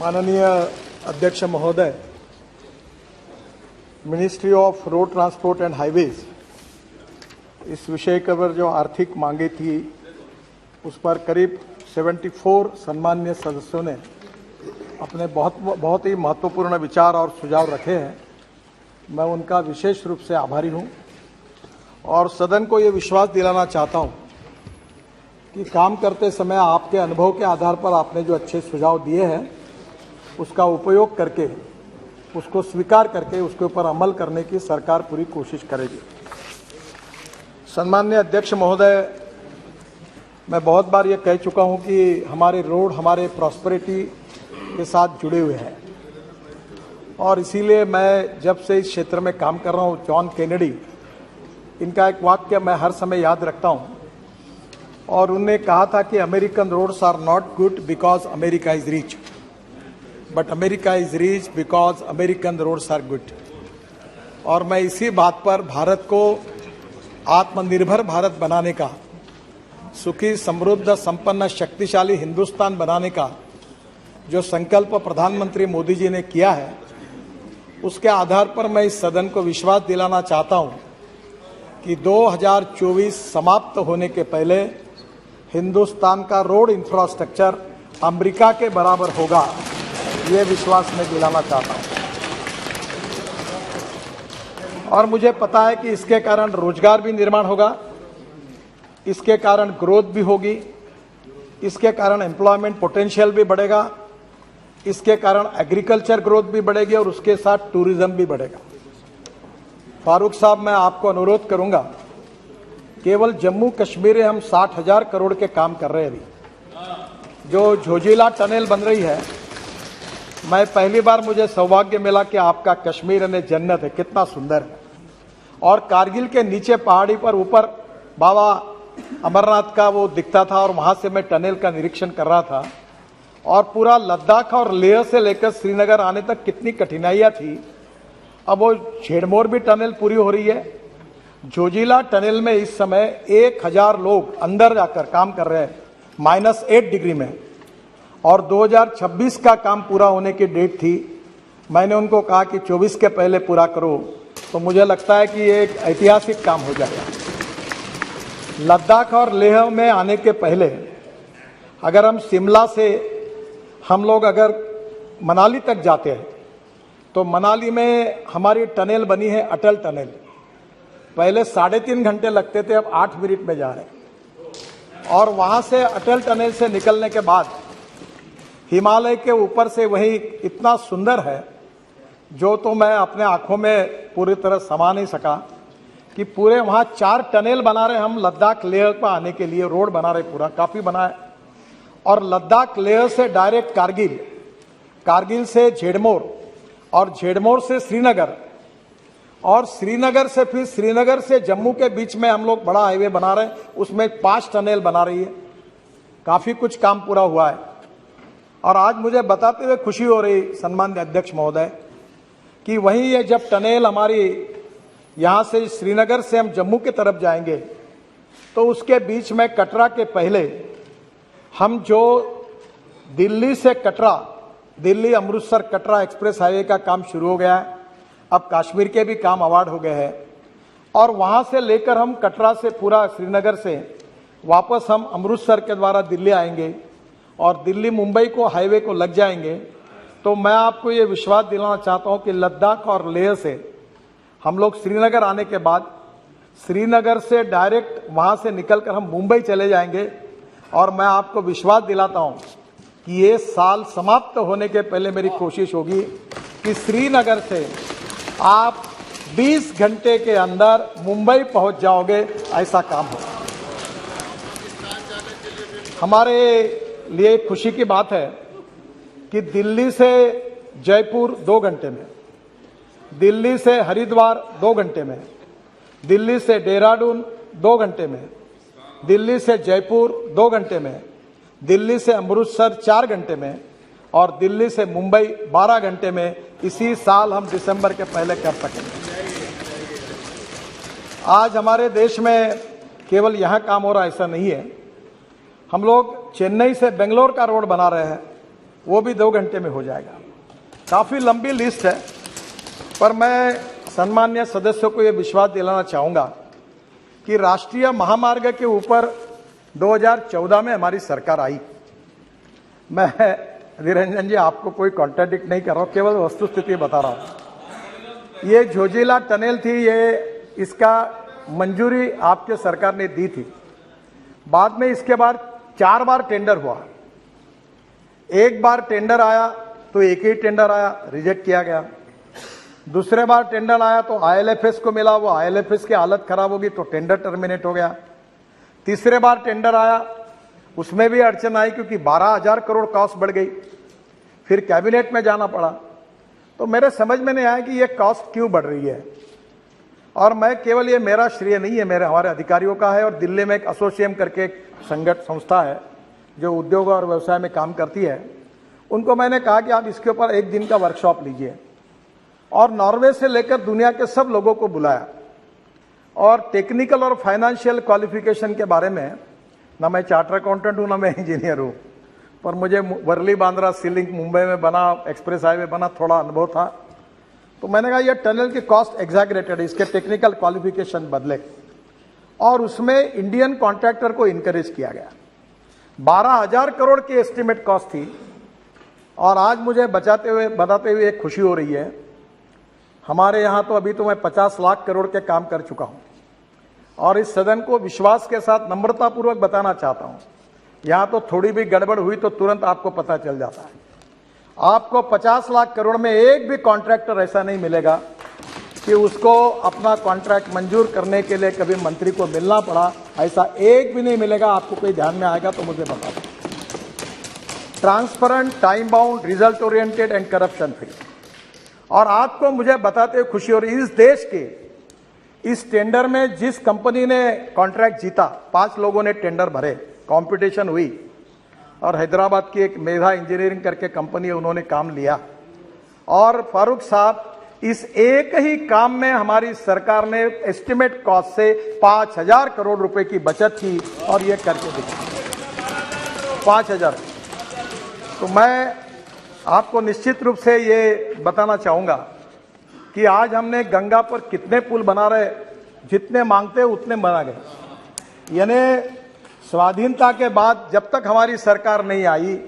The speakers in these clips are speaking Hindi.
माननीय अध्यक्ष महोदय, ministry of road transport and highways इस विषय पर जो आर्थिक मांगे थी उस पर करीब 74 सम्माननीय सदस्यों ने अपने बहुत ही महत्वपूर्ण विचार और सुझाव रखे हैं। मैं उनका विशेष रूप से आभारी हूं और सदन को ये विश्वास दिलाना चाहता हूं कि काम करते समय आपके अनुभव के आधार पर आपने जो अच्छे सुझाव दिए हैं उसका उपयोग करके, उसको स्वीकार करके उसके ऊपर अमल करने की सरकार पूरी कोशिश करेगी। सम्माननीय अध्यक्ष महोदय, मैं बहुत बार ये कह चुका हूं कि हमारे रोड हमारे प्रॉस्पेरिटी के साथ जुड़े हुए हैं और इसीलिए मैं जब से इस क्षेत्र में काम कर रहा हूं, जॉन केनेडी, इनका एक वाक्य मैं हर समय याद रखता हूं और उन्होंने कहा था कि American roads are not good because America is rich, but America is rich because American roads are good. और मैं इसी बात पर भारत को आत्मनिर्भर भारत बनाने का, सुखी समृद्ध संपन्न शक्तिशाली हिंदुस्तान बनाने का जो संकल्प प्रधानमंत्री मोदी जी ने किया है, उसके आधार पर मैं इस सदन को विश्वास दिलाना चाहता हूं कि 2024 समाप्त होने के पहले हिंदुस्तान का रोड इंफ्रास्ट्रक्चर अमेरिका के बराबर होगा, ये विश्वास मैं दिलाना चाहता हूं। और मुझे पता है कि इसके कारण रोजगार भी निर्माण होगा, इसके कारण ग्रोथ भी होगी, इसके कारण एम्प्लॉयमेंट पोटेंशियल भी बढ़ेगा, इसके कारण एग्रीकल्चर ग्रोथ भी बढ़ेगी और उसके साथ टूरिज्म भी बढ़ेगा। फारूक साहब, मैं आपको अनुरोध करूंगा, केवल जम्मू कश्मीर में हम 60,000 करोड़ के काम कर रहे हैं। अभी जो झोजिला टनल बन रही है, मैं पहली बार मुझे सौभाग्य मिला कि आपका कश्मीर ने जन्नत है, कितना सुंदर है। और कारगिल के नीचे पहाड़ी पर ऊपर बाबा अमरनाथ का वो दिखता था और वहां से मैं टनल का निरीक्षण कर रहा था। और पूरा लद्दाख और लेह से लेकर श्रीनगर आने तक कितनी कठिनाइयां थी। अब वो झेड़मोर भी टनल पूरी हो रही है। झोजिला टनल में इस समय 1000 लोग अंदर जाकर काम कर रहे हैं -8 डिग्री में, और 2026 का काम पूरा होने की डेट थी। मैंने उनको कहा कि 24 के पहले पूरा करो, तो मुझे लगता है कि ये एक ऐतिहासिक काम हो जाएगा। लद्दाख और लेह में आने के पहले अगर हम शिमला से हम लोग अगर मनाली तक जाते हैं तो मनाली में हमारी टनल बनी है, अटल टनल। पहले 3.5 घंटे लगते थे, अब 8 मिनट में जा रहे हैं। और वहां से अटल टनल से निकलने के बाद हिमालय के ऊपर से वही इतना सुंदर है, जो तो मैं अपने आंखों में पूरी तरह समा नहीं सका कि पूरे वहां 4 टनल बना रहे हम लद्दाख लेह पर आने के लिए, रोड बना रहे, पूरा काफी बना है। और लद्दाख लेह से डायरेक्ट कारगिल, कारगिल से झेड़मोर और झेड़मोर से श्रीनगर, और श्रीनगर से फिर श्रीनगर से जम्मू के बीच में हम लोग बड़ा हाईवे बना रहे हैं, उसमें 5 टनल बना रही है। काफी कुछ काम पूरा हुआ है। और आज मुझे बताते हुए खुशी हो रही सम्माननीय अध्यक्ष महोदय कि वहीं ये जब टनल हमारी यहां से श्रीनगर से हम जम्मू की तरफ जाएंगे तो उसके बीच में कटरा के पहले हम जो दिल्ली से कटरा, दिल्ली अमृतसर कटरा एक्सप्रेस हाईवे का काम शुरू हो गया है। अब कश्मीर के भी काम अवार्ड हो गए हैं और वहां से लेकर हम कटरा से पूरा श्रीनगर से वापस हम अमृतसर के द्वारा दिल्ली आएंगे और दिल्ली मुंबई को हाईवे को लग जाएंगे। तो मैं आपको ये विश्वास दिलाना चाहता हूं कि लद्दाख और लेह से हम लोग श्रीनगर आने के बाद श्रीनगर से डायरेक्ट वहां से निकलकर हम मुंबई चले जाएंगे। और मैं आपको विश्वास दिलाता हूं कि ये साल समाप्त होने के पहले मेरी कोशिश होगी कि श्रीनगर से आप 20 घंटे के अंदर मुंबई पहुंच जाओगे, ऐसा काम हो। हमारे लिए खुशी की बात है कि दिल्ली से जयपुर 2 घंटे में, दिल्ली से हरिद्वार 2 घंटे में, दिल्ली से देहरादून 2 घंटे में, दिल्ली से जयपुर 2 घंटे में, दिल्ली से अमृतसर 4 घंटे में और दिल्ली से मुंबई 12 घंटे में इसी साल हम दिसंबर के पहले कर सकेंगे। आज हमारे देश में केवल यहां काम हो रहा ऐसा नहीं है। हम लोग चेन्नई से बेंगलोर का रोड बना रहे हैं वो भी 2 घंटे में हो जाएगा। काफ़ी लंबी लिस्ट है, पर मैं सम्मान्य सदस्यों को ये विश्वास दिलाना चाहूँगा कि राष्ट्रीय महामार्ग के ऊपर 2014 में हमारी सरकार आई। मैं निरंजन जी आपको कोई कॉन्ट्राडिक्ट नहीं कर रहा हूँ, केवल वस्तुस्थिति बता रहा हूँ। ये झोजिला टनल थी, ये इसका मंजूरी आपके सरकार ने दी थी। बाद में इसके बाद 4 बार टेंडर हुआ। एक बार टेंडर आया तो एक ही टेंडर आया, रिजेक्ट किया गया। दूसरे बार टेंडर आया तो आईएलएफएस को मिला, वो आईएलएफएस की हालत खराब होगी तो टेंडर टर्मिनेट हो गया। तीसरे बार टेंडर आया, उसमें भी अड़चन आई क्योंकि 12,000 करोड़ कॉस्ट बढ़ गई। फिर कैबिनेट में जाना पड़ा। तो मेरे समझ में नहीं आया कि ये कॉस्ट क्यों बढ़ रही है। और मैं केवल, ये मेरा श्रेय नहीं है, मेरे हमारे अधिकारियों का है। और दिल्ली में एक एसोसिएम करके एक संस्था है जो उद्योग और व्यवसाय में काम करती है, उनको मैंने कहा कि आप इसके ऊपर एक दिन का वर्कशॉप लीजिए। और नॉर्वे से लेकर दुनिया के सब लोगों को बुलाया और टेक्निकल और फाइनेंशियल क्वालिफिकेशन के बारे में, ना मैं चार्टर अकाउंटेंट हूँ ना मैं इंजीनियर हूँ, पर मुझे वर्ली बांद्रा सी लिंक मुंबई में बना, एक्सप्रेस हाईवे बना, थोड़ा अनुभव था। तो मैंने कहा ये टनल की कॉस्ट एग्जैगरेटेड है, इसके टेक्निकल क्वालिफिकेशन बदले। और उसमें इंडियन कॉन्ट्रैक्टर को इनकरेज किया गया। 12,000 करोड़ की एस्टिमेट कॉस्ट थी। और आज मुझे बताते हुए एक खुशी हो रही है, हमारे यहाँ तो अभी तो मैं 50 लाख करोड़ के काम कर चुका हूँ। और इस सदन को विश्वास के साथ नम्रतापूर्वक बताना चाहता हूँ, यहाँ तो थोड़ी भी गड़बड़ हुई तो तुरंत आपको पता चल जाता है। आपको 50 लाख करोड़ में एक भी कॉन्ट्रैक्टर ऐसा नहीं मिलेगा कि उसको अपना कॉन्ट्रैक्ट मंजूर करने के लिए कभी मंत्री को मिलना पड़ा, ऐसा एक भी नहीं मिलेगा। आपको कोई ध्यान में आएगा तो मुझे बता दें। Transparent, time bound, result oriented and corruption free. और आपको मुझे बताते हुए खुशी हो रही है, इस देश के इस टेंडर में जिस कंपनी ने कॉन्ट्रैक्ट जीता, 5 लोगों ने टेंडर भरे, कंपटीशन हुई और हैदराबाद की एक मेधा इंजीनियरिंग करके कंपनी है, उन्होंने काम लिया। और फारूक साहब, इस एक ही काम में हमारी सरकार ने एस्टिमेट कॉस्ट से 5,000 करोड़ रुपए की बचत की और ये करके दिखा 5,000। तो मैं आपको निश्चित रूप से ये बताना चाहूंगा कि आज हमने गंगा पर कितने पुल बना रहे, जितने मांगते उतने बना गए। यानी स्वाधीनता के बाद जब तक हमारी सरकार नहीं आई,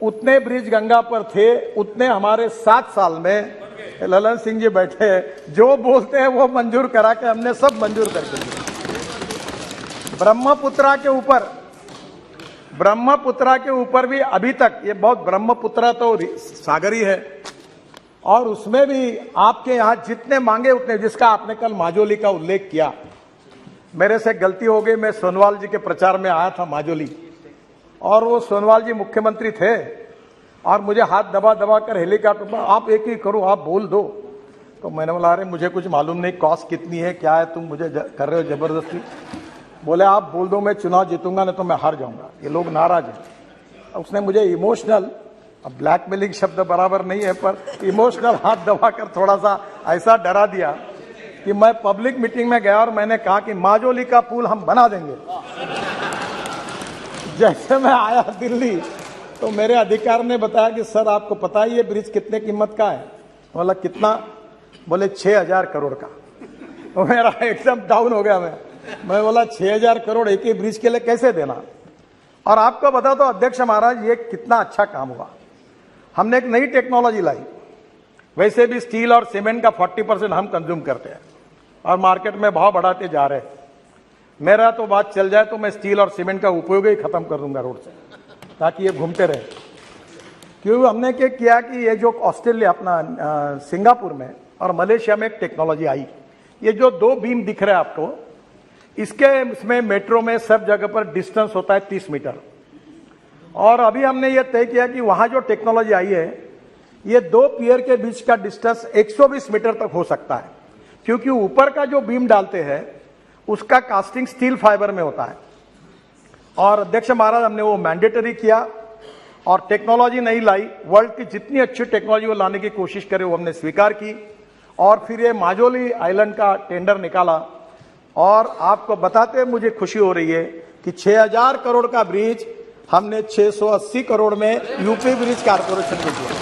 उतने ब्रिज गंगा पर थे, उतने हमारे 7 साल में ललन सिंह जी बैठे हैं, जो बोलते हैं वो मंजूर करा के हमने सब मंजूर करके दिए। ब्रह्मपुत्रा के ऊपर भी अभी तक ये बहुत, ब्रह्मपुत्रा तो सागरी है और उसमें भी आपके यहाँ जितने मांगे उतने, जिसका आपने कल माजोली का उल्लेख किया, मेरे से गलती हो गई, मैं सोनवाल जी के प्रचार में आया था माजोली, और वो सोनवाल जी मुख्यमंत्री थे और मुझे हाथ दबा दबा कर हेलीकॉप्टर पर, आप एक ही करो, आप बोल दो। तो मैंने बोला अरे मुझे कुछ मालूम नहीं, कॉस्ट कितनी है, क्या है, तुम मुझे कर रहे हो जबरदस्ती। बोले आप बोल दो, मैं चुनाव जीतूंगा, नहीं तो मैं हार जाऊंगा। ये लोग नाराज हैं। उसने मुझे इमोशनल, अब ब्लैकमेलिंग शब्द बराबर नहीं है, पर इमोशनल हाथ दबाकर थोड़ा सा ऐसा डरा दिया कि मैं पब्लिक मीटिंग में गया और मैंने कहा कि माजोली का पुल हम बना देंगे। जैसे मैं आया दिल्ली तो मेरे अधिकारी ने बताया कि सर आपको पता है ये ब्रिज कितने कीमत का है? बोला कितना? बोले 6,000 करोड़ का। तो मेरा एकदम डाउन हो गया। मैं बोला 6,000 करोड़ एक ही ब्रिज के लिए कैसे देना? और आपको बता दो अध्यक्ष महाराज, ये कितना अच्छा काम हुआ। हमने एक नई टेक्नोलॉजी लाई। वैसे भी स्टील और सीमेंट का 40% हम कंज्यूम करते हैं और मार्केट में भाव बढ़ाते जा रहे हैं। मेरा तो बात चल जाए तो मैं स्टील और सीमेंट का उपयोग ही खत्म कर दूंगा रोड से, ताकि ये घूमते रहे। क्यों हमने क्या किया कि ये जो ऑस्ट्रेलिया, अपना सिंगापुर में और मलेशिया में एक टेक्नोलॉजी आई, ये जो 2 बीम दिख रहे हैं आपको, इसमें मेट्रो में सब जगह पर डिस्टेंस होता है 30 मीटर। और अभी हमने ये तय किया कि वहां जो टेक्नोलॉजी आई है, ये 2 पियर के बीच का डिस्टेंस 120 मीटर तक हो सकता है, क्योंकि ऊपर का जो बीम डालते हैं उसका कास्टिंग स्टील फाइबर में होता है। और अध्यक्ष महाराज, हमने वो मैंडेटरी किया और टेक्नोलॉजी नहीं लाई। वर्ल्ड की जितनी अच्छी टेक्नोलॉजी वो लाने की कोशिश करे वो हमने स्वीकार की। और फिर ये माजोली आइलैंड का टेंडर निकाला। और आपको बताते मुझे खुशी हो रही है कि 6,000 करोड़ का ब्रिज हमने 680 करोड़ में यूपी ब्रिज कारपोरेशन को दिया,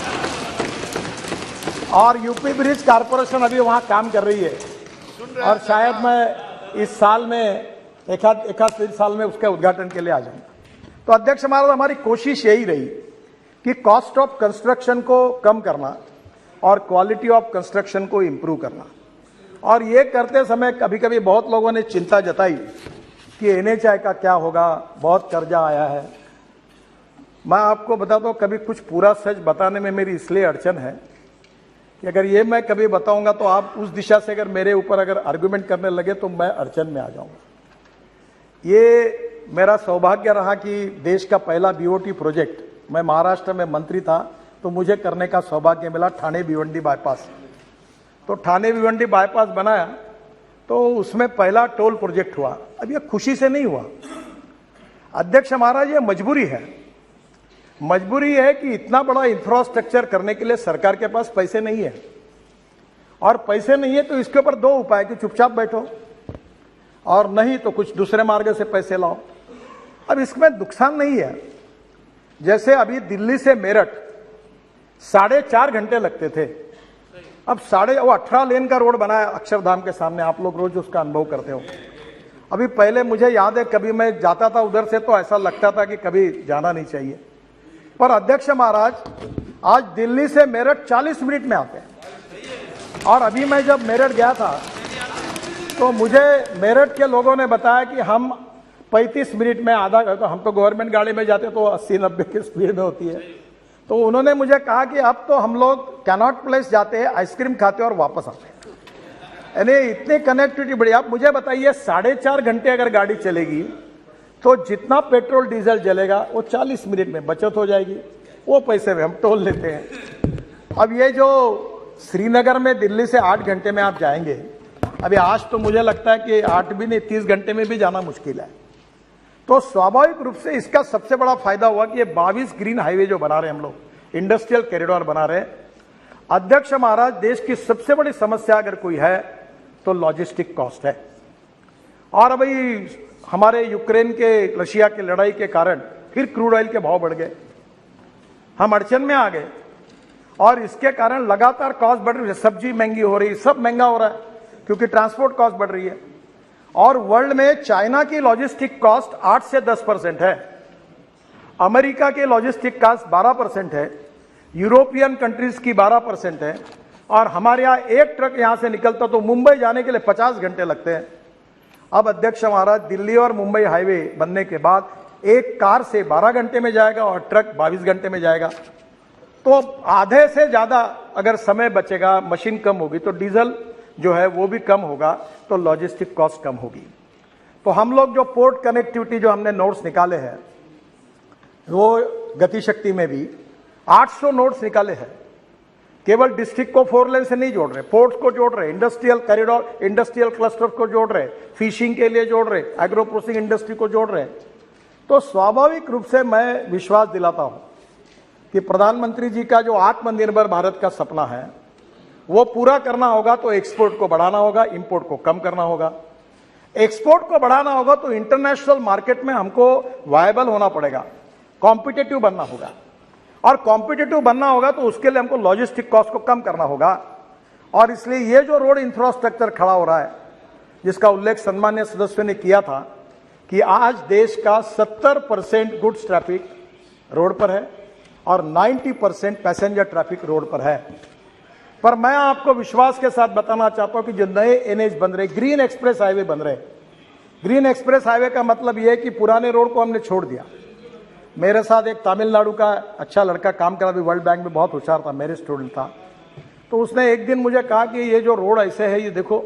और यूपी ब्रिज कारपोरेशन अभी वहां काम कर रही है, और शायद मैं इस साल में एक साल में उसके उद्घाटन के लिए आ जाऊंगा। तो अध्यक्ष महाराज, हमारी कोशिश यही रही कि कॉस्ट ऑफ कंस्ट्रक्शन को कम करना और क्वालिटी ऑफ कंस्ट्रक्शन को इंप्रूव करना। और ये करते समय कभी कभी बहुत लोगों ने चिंता जताई कि एनएचआई का क्या होगा, बहुत कर्जा आया है। मैं आपको बताता हूं, कभी कुछ पूरा सच बताने में मेरी इसलिए अड़चन है कि अगर ये मैं कभी बताऊंगा तो आप उस दिशा से अगर मेरे ऊपर अगर आर्गुमेंट करने लगे तो मैं अड़चन में आ जाऊंगा। ये मेरा सौभाग्य रहा कि देश का पहला बीओटी प्रोजेक्ट, मैं महाराष्ट्र में मंत्री था तो मुझे करने का सौभाग्य मिला, ठाणे भिवंडी बाईपास। तो ठाणे भिवंडी बाईपास बनाया तो उसमें पहला टोल प्रोजेक्ट हुआ। अब ये खुशी से नहीं हुआ अध्यक्ष महाराज, ये मजबूरी है। मजबूरी है कि इतना बड़ा इंफ्रास्ट्रक्चर करने के लिए सरकार के पास पैसे नहीं है, और पैसे नहीं है तो इसके ऊपर दो उपाय कि चुपचाप बैठो, और नहीं तो कुछ दूसरे मार्ग से पैसे लाओ। अब इसमें नुकसान नहीं है। जैसे अभी दिल्ली से मेरठ 4.5 घंटे लगते थे, अब 18 लेन का रोड बनाया अक्षरधाम के सामने, आप लोग रोज उसका अनुभव करते हो। अभी पहले मुझे याद है कभी मैं जाता था उधर से तो ऐसा लगता था कि कभी जाना नहीं चाहिए, पर अध्यक्ष महाराज आज दिल्ली से मेरठ 40 मिनट में आते हैं। और अभी मैं जब मेरठ गया था तो मुझे मेरठ के लोगों ने बताया कि हम 35 मिनट में आधा, तो हम तो गवर्नमेंट गाड़ी में जाते तो 80-90 की स्पीड में होती है। तो उन्होंने मुझे कहा कि अब तो हम लोग कैनॉट प्लेस जाते हैं, आइसक्रीम खाते हैं और वापस आते हैं। यानी इतनी कनेक्टिविटी बढ़ी। आप मुझे बताइए 4.5 घंटे अगर गाड़ी चलेगी तो जितना पेट्रोल डीजल जलेगा वो 40 मिनट में बचत हो जाएगी, वो पैसे में हम टोल लेते हैं। अब ये जो श्रीनगर में दिल्ली से 8 घंटे में आप जाएंगे, अभी आज तो मुझे लगता है कि 8 भी नहीं 30 घंटे में भी जाना मुश्किल है। तो स्वाभाविक रूप से इसका सबसे बड़ा फायदा हुआ कि ये 22 ग्रीन हाईवे जो बना रहे हैं हम लोग, इंडस्ट्रियल कॉरिडोर बना रहे हैं। अध्यक्ष महाराज, देश की सबसे बड़ी समस्या अगर कोई है तो लॉजिस्टिक कॉस्ट है। और अभी हमारे यूक्रेन के रशिया की लड़ाई के कारण फिर क्रूड ऑयल के भाव बढ़ गए, हम अड़चन में आ गए, और इसके कारण लगातार कॉस्ट बढ़ रही है। सब्जी महंगी हो रही, सब महंगा हो रहा है क्योंकि ट्रांसपोर्ट कॉस्ट बढ़ रही है। और वर्ल्ड में चाइना की लॉजिस्टिक कॉस्ट 8 से 10% है, अमेरिका के लॉजिस्टिक कॉस्ट 12% है, यूरोपियन कंट्रीज की 12% है, और हमारे यहाँ एक ट्रक यहां से निकलता तो मुंबई जाने के लिए 50 घंटे लगते हैं। अब अध्यक्ष महाराज, दिल्ली और मुंबई हाईवे बनने के बाद एक कार से 12 घंटे में जाएगा और ट्रक 22 घंटे में जाएगा, तो आधे से ज्यादा अगर समय बचेगा, मशीन कम होगी तो डीजल जो है वो भी कम होगा, तो लॉजिस्टिक कॉस्ट कम होगी। तो हम लोग जो पोर्ट कनेक्टिविटी जो हमने नोट्स निकाले हैं, वो गतिशक्ति में भी 800 नोट्स निकाले हैं। केवल डिस्ट्रिक्ट को 4 लेन से नहीं जोड़ रहे, पोर्ट्स को जोड़ रहे, इंडस्ट्रियल कॉरिडोर, इंडस्ट्रियल क्लस्टर को जोड़ रहे, फिशिंग के लिए जोड़ रहे, एग्रो प्रोसेसिंग इंडस्ट्री को जोड़ रहे। तो स्वाभाविक रूप से मैं विश्वास दिलाता हूं कि प्रधानमंत्री जी का जो आत्मनिर्भर भारत का सपना है वो पूरा करना होगा तो एक्सपोर्ट को बढ़ाना होगा, इंपोर्ट को कम करना होगा। एक्सपोर्ट को बढ़ाना होगा तो इंटरनेशनल मार्केट में हमको वायबल होना पड़ेगा, कॉम्पिटिटिव बनना होगा, और कॉम्पिटिटिव बनना होगा तो उसके लिए हमको लॉजिस्टिक कॉस्ट को कम करना होगा। और इसलिए ये जो रोड इंफ्रास्ट्रक्चर खड़ा हो रहा है, जिसका उल्लेख सम्मान्य सदस्यों ने किया था कि आज देश का 70% गुड्स ट्रैफिक रोड पर है और 90% पैसेंजर ट्रैफिक रोड पर है। पर मैं आपको विश्वास के साथ बताना चाहता हूं कि जो नए एनएच बन रहे, ग्रीन एक्सप्रेस हाईवे बन रहे, ग्रीन एक्सप्रेस हाईवे का मतलब यह है कि पुराने रोड को हमने छोड़ दिया। मेरे साथ एक तमिलनाडु का अच्छा लड़का काम करा, भी वर्ल्ड बैंक में बहुत होशियार था, मेरे स्टूडेंट था। तो उसने एक दिन मुझे कहा कि ये जो रोड ऐसे है, ये देखो,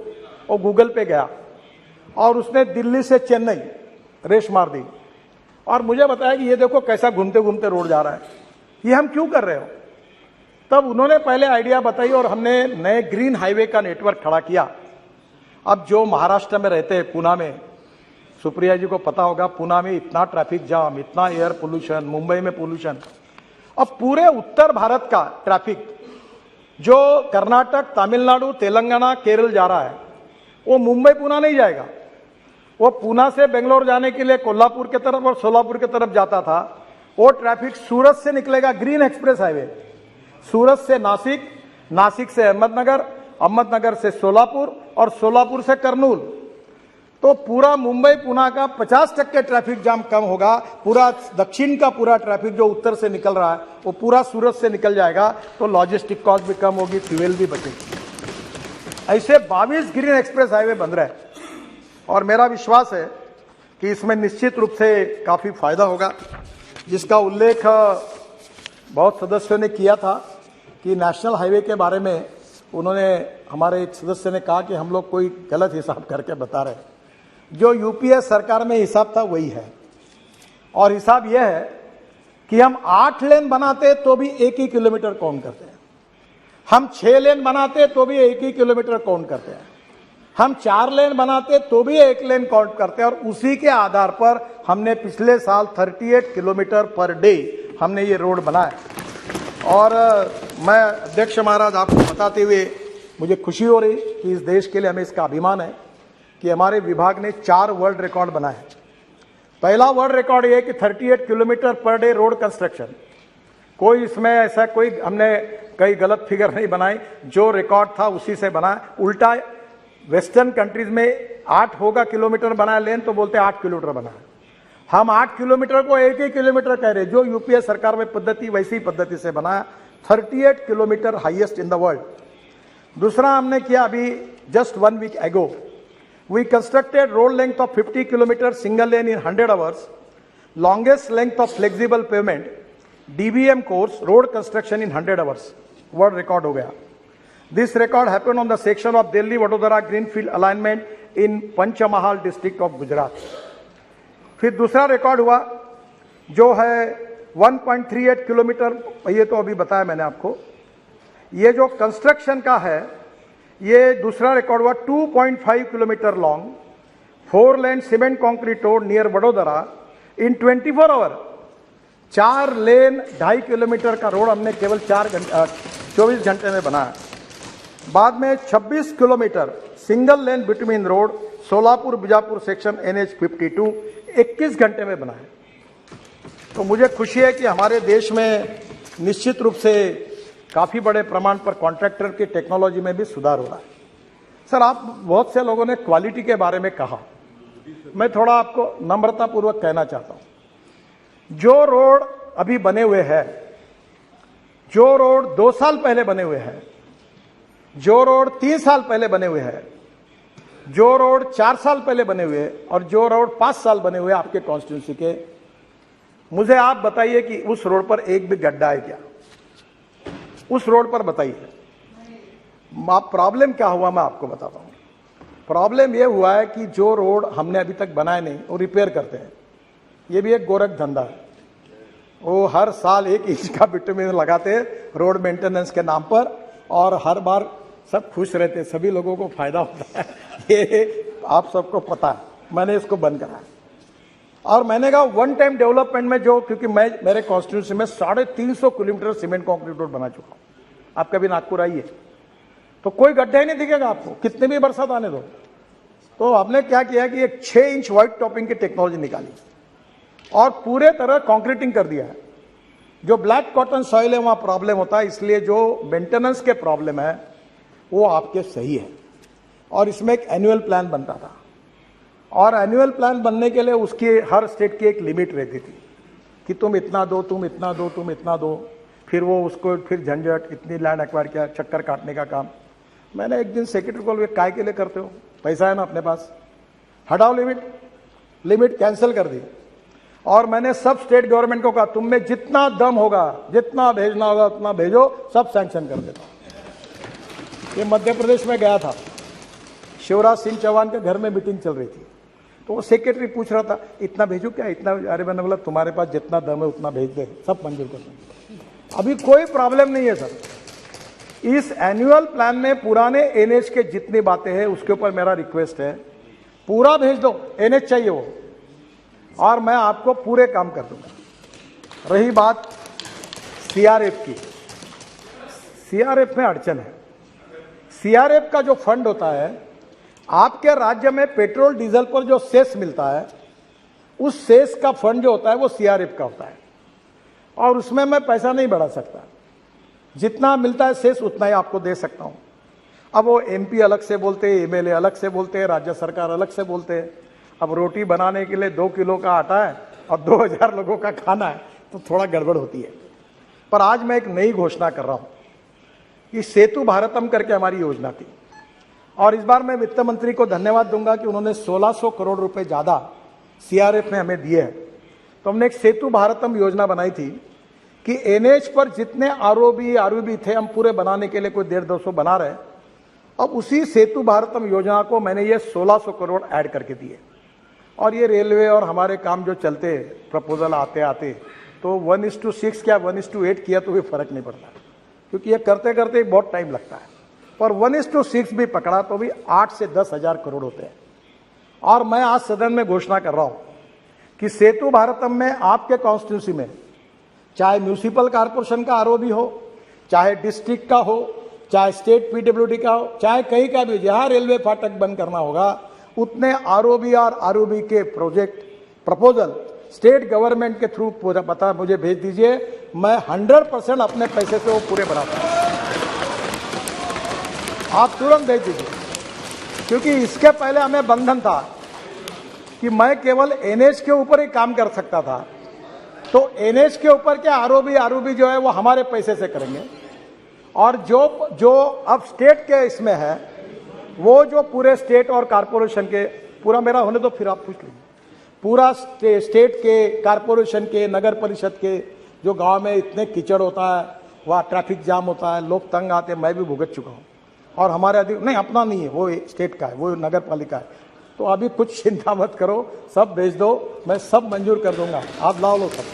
वो गूगल पे गया और उसने दिल्ली से चेन्नई रेस मार दी और मुझे बताया कि ये देखो कैसा घूमते घूमते रोड जा रहा है, ये हम क्यों कर रहे हो। तब उन्होंने पहले आइडिया बताई और हमने नए ग्रीन हाईवे का नेटवर्क खड़ा किया। अब जो महाराष्ट्र में रहते हैं, पूना में, सुप्रिया जी को पता होगा, पूना में इतना ट्रैफिक जाम, इतना एयर पोल्यूशन, मुंबई में पोल्यूशन। अब पूरे उत्तर भारत का ट्रैफिक जो कर्नाटक, तमिलनाडु, तेलंगाना, केरल जा रहा है, वो मुंबई पूना नहीं जाएगा। वो पूना से बेंगलोर जाने के लिए कोल्हापुर की तरफ और सोलापुर की तरफ जाता था, वो ट्रैफिक सूरत से निकलेगा, ग्रीन एक्सप्रेस हाईवे, सूरत से नासिक, नासिक से अहमदनगर, अहमदनगर से सोलापुर और सोलापुर से करनूल। तो पूरा मुंबई पुणे का 50% ट्रैफिक जाम कम होगा। पूरा दक्षिण का पूरा ट्रैफिक जो उत्तर से निकल रहा है वो पूरा सूरत से निकल जाएगा, तो लॉजिस्टिक कॉस्ट भी कम होगी, फ्यूल भी बचेगी। ऐसे 22 ग्रीन एक्सप्रेस हाईवे बन रहे हैं और मेरा विश्वास है कि इसमें निश्चित रूप से काफी फायदा होगा, जिसका उल्लेख बहुत सदस्यों ने किया था कि नेशनल हाईवे के बारे में उन्होंने, हमारे एक सदस्य ने कहा कि हम लोग कोई गलत हिसाब करके बता रहे हैं। जो यूपीए सरकार में हिसाब था वही है, और हिसाब यह है कि हम 8 लेन बनाते तो भी 1 ही किलोमीटर काउंट करते हैं, हम 6 लेन बनाते तो भी 1 ही किलोमीटर काउंट करते हैं, हम 4 लेन बनाते तो भी 1 लेन काउंट करते हैं। और उसी के आधार पर हमने पिछले साल 38 किलोमीटर पर डे हमने ये रोड बनाया। और मैं अध्यक्ष महाराज आपको बताते हुए मुझे खुशी हो रही कि इस देश के लिए हमें इसका अभिमान है कि हमारे विभाग ने 4 वर्ल्ड रिकॉर्ड बनाए। पहला वर्ल्ड रिकॉर्ड ये कि 38 kilometre per day road construction, कोई इसमें ऐसा कोई हमने कई गलत फिगर नहीं बनाई, जो रिकॉर्ड था उसी से बना। उल्टा वेस्टर्न कंट्रीज में 8 होगा किलोमीटर बनाया लेन, तो बोलते 8 किलोमीटर बनाया। हम 8 किलोमीटर को 1 ही किलोमीटर कह रहे, जो यूपीए सरकार में पद्धति वैसी पद्धति से बनाया। 38 kilometre highest in the world. दूसरा हमने किया अभी जस्ट 1 वीक एगो, we constructed road length of 50 kilometers single lane in 100 hours, longest length of flexible pavement DBM course road construction in 100 hours, world record हो गया। This record happened on the section of Delhi Vadodara Greenfield alignment in Panchmahal district of Gujarat। फिर दूसरा रिकॉर्ड हुआ जो है 1.38 किलोमीटर, ये तो अभी बताया मैंने आपको। ये जो कंस्ट्रक्शन का है, ये दूसरा रिकॉर्ड हुआ 2.5 kilometre long 4 lane cement concrete road near Vadodara in 24 hour. 4 lane 2.5 kilometre का रोड हमने केवल 24 घंटे में बनाया। बाद में 26 kilometre single lane between road Solapur Bijapur section NH 52 21 घंटे में बनाया। तो मुझे खुशी है कि हमारे देश में निश्चित रूप से काफी बड़े प्रमाण पर कॉन्ट्रैक्टर की टेक्नोलॉजी में भी सुधार हो रहा है। सर, आप बहुत से लोगों ने क्वालिटी के बारे में कहा, मैं थोड़ा आपको नम्रतापूर्वक कहना चाहता हूं। जो रोड अभी बने हुए हैं, जो रोड 2 साल पहले बने हुए हैं, जो रोड 3 साल पहले बने हुए हैं, जो रोड 4 साल पहले बने हुए और जो रोड 5 साल बने हुए आपके कॉन्स्टिट्यूंसी के, मुझे आप बताइए कि उस रोड पर एक भी गड्ढा है क्या? उस रोड पर बताइए। प्रॉब्लम क्या हुआ मैं आपको बताता हूं। प्रॉब्लम यह हुआ है कि जो रोड हमने अभी तक बनाए नहीं वो रिपेयर करते हैं। ये भी एक गोरख धंधा है। वो हर साल 1 इंच का बिटुमिन लगाते हैं रोड मेंटेनेंस के नाम पर, और हर बार सब खुश रहते, सभी लोगों को फायदा होता है। ये आप सबको पता है। मैंने इसको बंद करा और मैंने कहा वन टाइम डेवलपमेंट में जो, क्योंकि मैं मेरे कॉन्स्टिट्यूंसी में 350 किलोमीटर सीमेंट कॉन्क्रीट रोड बना चुका हूं। आप कभी नागपुर आइए तो कोई गड्ढा ही नहीं दिखेगा आपको, कितने भी बरसात आने दो। तो हमने क्या किया कि एक 6 इंच व्हाइट टॉपिंग की टेक्नोलॉजी निकाली और पूरे तरह कॉन्क्रीटिंग कर दिया है। जो ब्लैक कॉटन सॉइल है वहां प्रॉब्लम होता है, इसलिए जो मेंटेनेंस के प्रॉब्लम है वो आपके सही है। और इसमें एक एनुअल प्लान बनता था, और एनुअल प्लान बनने के लिए उसकी हर स्टेट की एक लिमिट रहती थी कि तुम इतना दो, तुम इतना दो, तुम इतना दो। फिर वो उसको फिर झंझट, इतनी लैंड एक्वायर किया, चक्कर काटने का काम। मैंने एक दिन सेक्रेटरी को, काय के लिए करते हो, पैसा है ना अपने पास, हटाओ लिमिट कैंसिल कर दी। और मैंने सब स्टेट गवर्नमेंट को कहा तुम में जितना दम होगा, जितना भेजना होगा उतना भेजो, सब सैंक्शन कर देता। ये मध्य प्रदेश में गया था, शिवराज सिंह चौहान के घर में मीटिंग चल रही थी, तो वो सेक्रेटरी पूछ रहा था इतना भेजू क्या, इतना। अरे मैंने बोला तुम्हारे पास जितना दम है उतना भेज दे, सब मंजूर कर देंगे। अभी कोई प्रॉब्लम नहीं है सर। इस एनुअल प्लान में पुराने एनएच के जितनी बातें हैं उसके ऊपर मेरा रिक्वेस्ट है, पूरा भेज दो। एनएच चाहिए वो, और मैं आपको पूरे काम कर दूंगा। रही बात सीआरएफ की, सीआरएफ में अड़चन है। सीआरएफ का जो फंड होता है, आपके राज्य में पेट्रोल डीजल पर जो सेस मिलता है, उस सेस का फंड जो होता है वो सीआरएफ का होता है। और उसमें मैं पैसा नहीं बढ़ा सकता, जितना मिलता है शेष उतना ही आपको दे सकता हूं। अब वो एमपी अलग से बोलते हैं, एमएलए अलग से बोलते हैं, राज्य सरकार अलग से बोलते हैं। अब रोटी बनाने के लिए 2 किलो का आटा है और 2000 लोगों का खाना है, तो थोड़ा गड़बड़ होती है। पर आज मैं एक नई घोषणा कर रहा हूं कि सेतु भारतम करके हमारी योजना थी, और इस बार मैं वित्त मंत्री को धन्यवाद दूंगा कि उन्होंने 1600 करोड़ रुपए ज्यादा सीआरएफ में हमें दिए हैं। तो हमने एक सेतु भारतम योजना बनाई थी कि एनएच पर जितने आरओबी थे हम पूरे बनाने के लिए कोई 150-200 बना रहे। अब उसी सेतु भारतम योजना को मैंने ये 1600 करोड़ ऐड करके दिए, और ये रेलवे और हमारे काम जो चलते प्रपोजल आते आते तो 1:6 क्या 1:8 किया तो भी फर्क नहीं पड़ता, क्योंकि ये करते करते बहुत टाइम लगता है। पर 1:6 भी पकड़ा तो भी 8 से 10 हजार करोड़ होते हैं। और मैं आज सदन में घोषणा कर रहा हूं कि सेतु भारतम में आपके कॉन्स्टिट्यूंसी में चाहे म्यूनिसिपल कॉर्पोरेशन का आरओबी हो, चाहे डिस्ट्रिक्ट का हो, चाहे स्टेट पीडब्ल्यूडी का हो, चाहे कहीं का भी, जहां रेलवे फाटक बंद करना होगा उतने आरओबी और आरओबी के प्रोजेक्ट प्रपोजल स्टेट गवर्नमेंट के थ्रू पता मुझे भेज दीजिए। मैं 100% अपने पैसे से वो पूरे बनाता हूं, आप तुरंत भेज दीजिए। क्योंकि इसके पहले हमें बंधन था कि मैं केवल एनएच के ऊपर ही काम कर सकता था, तो एनएच के ऊपर के आरओबी जो है वो हमारे पैसे से करेंगे, और जो अब स्टेट के इसमें है वो जो पूरे स्टेट और कारपोरेशन के, पूरा मेरा होने तो फिर आप पूछ लीजिए, पूरा स्टेट के, कारपोरेशन के, नगर परिषद के, जो गांव में इतने कीचड़ होता है, वहाँ ट्रैफिक जाम होता है, लोग तंग आते हैं, मैं भी भुगत चुका हूँ। और हमारे नहीं, अपना नहीं है, वो स्टेट का है, वो नगर पालिका है। तो अभी कुछ चिंता मत करो, सब भेज दो, मैं सब मंजूर कर दूंगा, आप लाओ लो सब।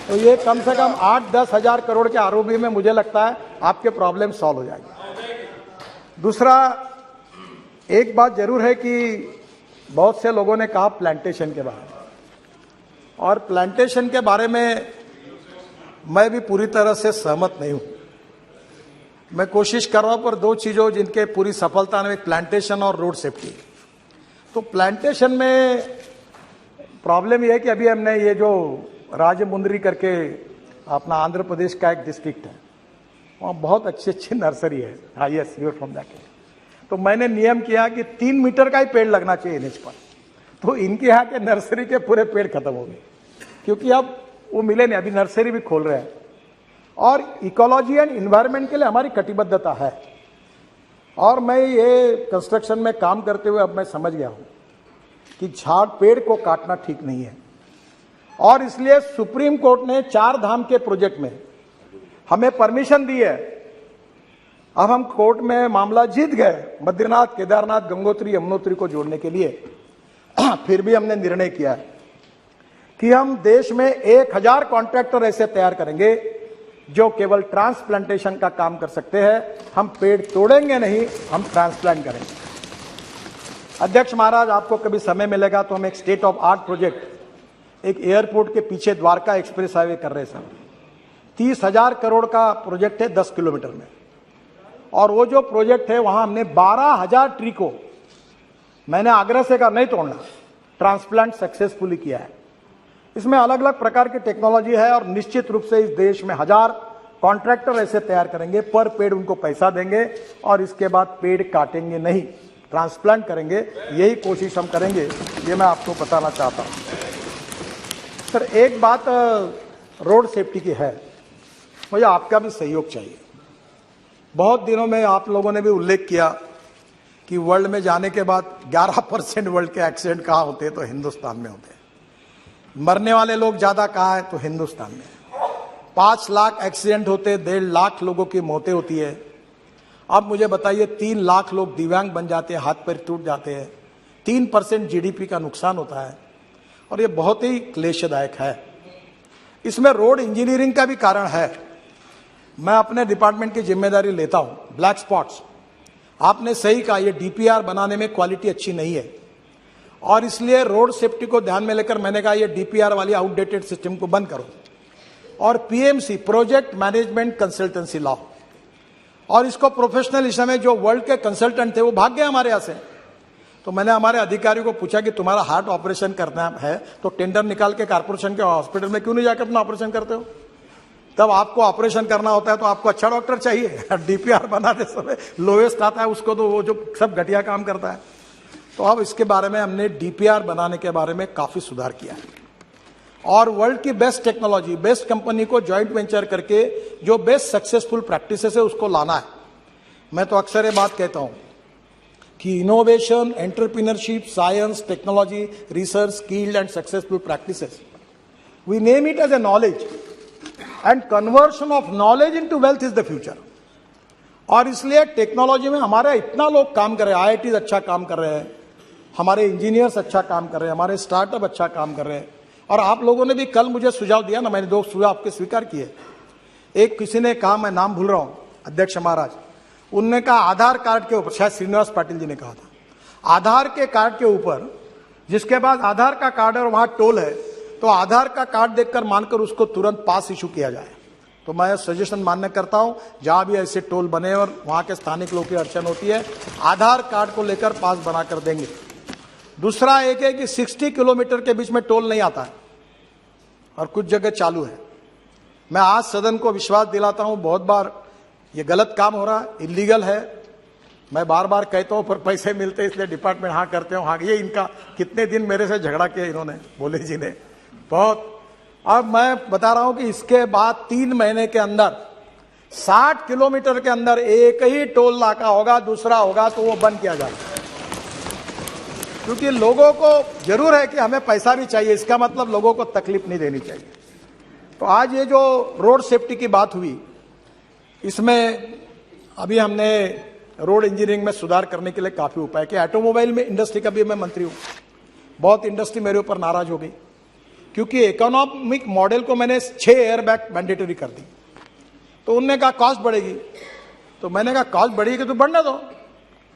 तो ये कम से कम 8-10 हजार करोड़ के आरओबी में मुझे लगता है आपके प्रॉब्लम सॉल्व हो जाएगी। दूसरा, एक बात जरूर है कि बहुत से लोगों ने कहा प्लांटेशन के बारे में, और प्लांटेशन के बारे में मैं भी पूरी तरह से सहमत नहीं हूं। मैं कोशिश कर रहा हूं, पर 2 चीजों जिनके पूरी सफलता में, प्लांटेशन और रोड सेफ्टी। तो प्लांटेशन में प्रॉब्लम यह है कि अभी हमने ये जो राजमुंद्री करके अपना आंध्र प्रदेश का एक डिस्ट्रिक्ट है, वहाँ बहुत अच्छी नर्सरी है। हाँ, yes, you are from that. तो मैंने नियम किया कि 3 मीटर का ही पेड़ लगना चाहिए एनएच पर। तो इनके यहाँ के नर्सरी के पूरे पेड़ खत्म हो गए, क्योंकि अब वो मिले नहीं। अभी नर्सरी भी खोल रहे हैं, और इकोलॉजी एंड इन्वायरमेंट के लिए हमारी कटिबद्धता है। और मैं ये कंस्ट्रक्शन में काम करते हुए अब मैं समझ गया हूं कि झाड़ पेड़ को काटना ठीक नहीं है, और इसलिए सुप्रीम कोर्ट ने 4 धाम के प्रोजेक्ट में हमें परमिशन दी है। अब हम कोर्ट में मामला जीत गए, बद्रीनाथ, केदारनाथ, गंगोत्री, यमुनोत्री को जोड़ने के लिए। फिर भी हमने निर्णय किया है कि हम देश में 1000 कॉन्ट्रैक्टर ऐसे तैयार करेंगे जो केवल ट्रांसप्लांटेशन का काम कर सकते हैं। हम पेड़ तोड़ेंगे नहीं, हम ट्रांसप्लांट करेंगे। अध्यक्ष महाराज, आपको कभी समय मिलेगा तो हम एक स्टेट ऑफ आर्ट प्रोजेक्ट, एक एयरपोर्ट के पीछे द्वारका एक्सप्रेस हाईवे कर रहे हैं। 30,000 करोड़ का प्रोजेक्ट है 10 किलोमीटर में, और वो जो प्रोजेक्ट है वहां हमने 12,000 ट्री को, मैंने आग्रह से कहा नहीं तोड़ना, ट्रांसप्लांट सक्सेसफुली किया है। इसमें अलग अलग प्रकार की टेक्नोलॉजी है, और निश्चित रूप से इस देश में 1000 कॉन्ट्रैक्टर ऐसे तैयार करेंगे, पर पेड़ उनको पैसा देंगे, और इसके बाद पेड़ काटेंगे नहीं, ट्रांसप्लांट करेंगे। यही कोशिश हम करेंगे, ये मैं आपको बताना चाहता हूं। सर, एक बात रोड सेफ्टी की है, मुझे आपका भी सहयोग चाहिए। बहुत दिनों में आप लोगों ने भी उल्लेख किया कि वर्ल्ड में जाने के बाद 11% वर्ल्ड के एक्सीडेंट कहाँ होते हैं, तो हिंदुस्तान में होते हैं। मरने वाले लोग ज्यादा कहाँ है, तो हिंदुस्तान में। 5 लाख एक्सीडेंट होते, 1.5 लाख लोगों की मौतें होती है। अब मुझे बताइए, 3 लाख लोग दिव्यांग बन जाते हैं, हाथ पैर टूट जाते हैं, 3% जीडीपी का नुकसान होता है, और ये बहुत ही क्लेशदायक है। इसमें रोड इंजीनियरिंग का भी कारण है। मैं अपने डिपार्टमेंट की जिम्मेदारी लेता हूं। ब्लैक स्पॉट्स, आपने सही कहा, ये डीपीआर बनाने में क्वालिटी अच्छी नहीं है, और इसलिए रोड सेफ्टी को ध्यान में लेकर मैंने कहा ये डीपीआर वाली आउटडेटेड सिस्टम को बंद करो, और पीएमसी, प्रोजेक्ट मैनेजमेंट कंसल्टेंसी लाओ। और इसको प्रोफेशनल, इस समय जो वर्ल्ड के कंसल्टेंट थे वो भाग गए हमारे यहां से, तो मैंने हमारे अधिकारियों को पूछा कि तुम्हारा हार्ट ऑपरेशन करना है तो टेंडर निकाल के कारपोरेशन के हॉस्पिटल में क्यों नहीं जाकर अपना ऑपरेशन करते हो? तब आपको ऑपरेशन करना होता है तो आपको अच्छा डॉक्टर चाहिए। डीपीआर बनाते समय लोएस्ट आता है उसको, तो वो जो सब घटिया काम करता है। तो अब इसके बारे में हमने डीपीआर बनाने के बारे में काफी सुधार किया है और वर्ल्ड की बेस्ट टेक्नोलॉजी, बेस्ट कंपनी को ज्वाइंट वेंचर करके जो बेस्ट सक्सेसफुल प्रैक्टिसेस है उसको लाना है। मैं तो अक्सर ये बात कहता हूं कि innovation, entrepreneurship, science, technology, research, skilled and successful practices, we name it as a knowledge and conversion of knowledge into wealth is the future. और इसलिए टेक्नोलॉजी में हमारे इतना लोग काम कर रहे हैं, आईआईटी अच्छा काम कर रहे हैं, हमारे इंजीनियर्स अच्छा काम कर रहे हैं, हमारे स्टार्टअप अच्छा काम कर रहे हैं। और आप लोगों ने भी कल मुझे सुझाव दिया ना, मैंने 2 सुझाव आपके स्वीकार किए। एक किसी ने कहा, मैं नाम भूल रहा हूं, अध्यक्ष महाराज, उनने कहा आधार कार्ड के ऊपर, शायद श्रीनिवास पाटिल जी ने कहा था, आधार के कार्ड के ऊपर जिसके बाद आधार का कार्ड है और वहां टोल है, तो आधार का कार्ड देखकर मानकर उसको तुरंत पास इशू किया जाए। तो मैं सजेशन मान्य करता हूं, जहां भी ऐसे टोल बने और वहां के स्थानिक लोगों की अड़चन होती है, आधार कार्ड को लेकर पास बनाकर देंगे। दूसरा एक है कि 60 किलोमीटर के बीच में टोल नहीं आता है और कुछ जगह चालू है। मैं आज सदन को विश्वास दिलाता हूं, बहुत बार ये गलत काम हो रहा है, इलीगल है। मैं बार बार कहता हूं पर पैसे मिलते इसलिए डिपार्टमेंट हाँ करते हो। हाँ, ये इनका कितने दिन मेरे से झगड़ा किया इन्होंने, भोले जी ने बहुत। अब मैं बता रहा हूं कि इसके बाद 3 महीने के अंदर 60 किलोमीटर के अंदर एक ही टोल नाका होगा, दूसरा होगा तो वो बंद किया जाएगा। क्योंकि लोगों को जरूर है कि हमें पैसा भी चाहिए, इसका मतलब लोगों को तकलीफ नहीं देनी चाहिए। तो आज ये जो रोड सेफ्टी की बात हुई, इसमें अभी हमने रोड इंजीनियरिंग में सुधार करने के लिए काफी उपाय किया। ऑटोमोबाइल में इंडस्ट्री का भी मैं मंत्री हूं, बहुत इंडस्ट्री मेरे ऊपर नाराज हो गई क्योंकि इकोनॉमिक मॉडल को मैंने 6 एयरबैग मैंडेटरी कर दी। तो उनने कहा कॉस्ट बढ़ेगी, तो मैंने कहा कॉस्ट बढ़ेगी तो बढ़ने दो,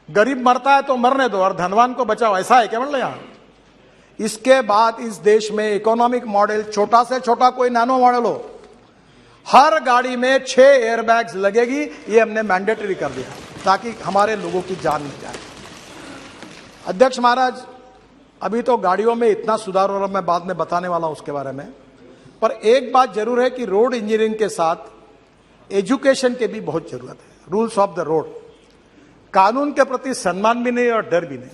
गरीब मरता है तो मरने दो और धनवान को बचाओ, ऐसा है क्या मतलब यहां? इसके बाद इस देश में इकोनॉमिक मॉडल, छोटा से छोटा कोई नैनो मॉडल हो, हर गाड़ी में 6 एयरबैग्स लगेगी, ये हमने मैंडेटरी कर दिया ताकि हमारे लोगों की जान नहीं जाए। अध्यक्ष महाराज, अभी तो गाड़ियों में इतना सुधार हो रहा, मैं बाद में बताने वाला हूं उसके बारे में, पर एक बात जरूर है कि रोड इंजीनियरिंग के साथ एजुकेशन की भी बहुत जरूरत है। रूल्स ऑफ द रोड, कानून के प्रति सम्मान भी नहीं और डर भी नहीं।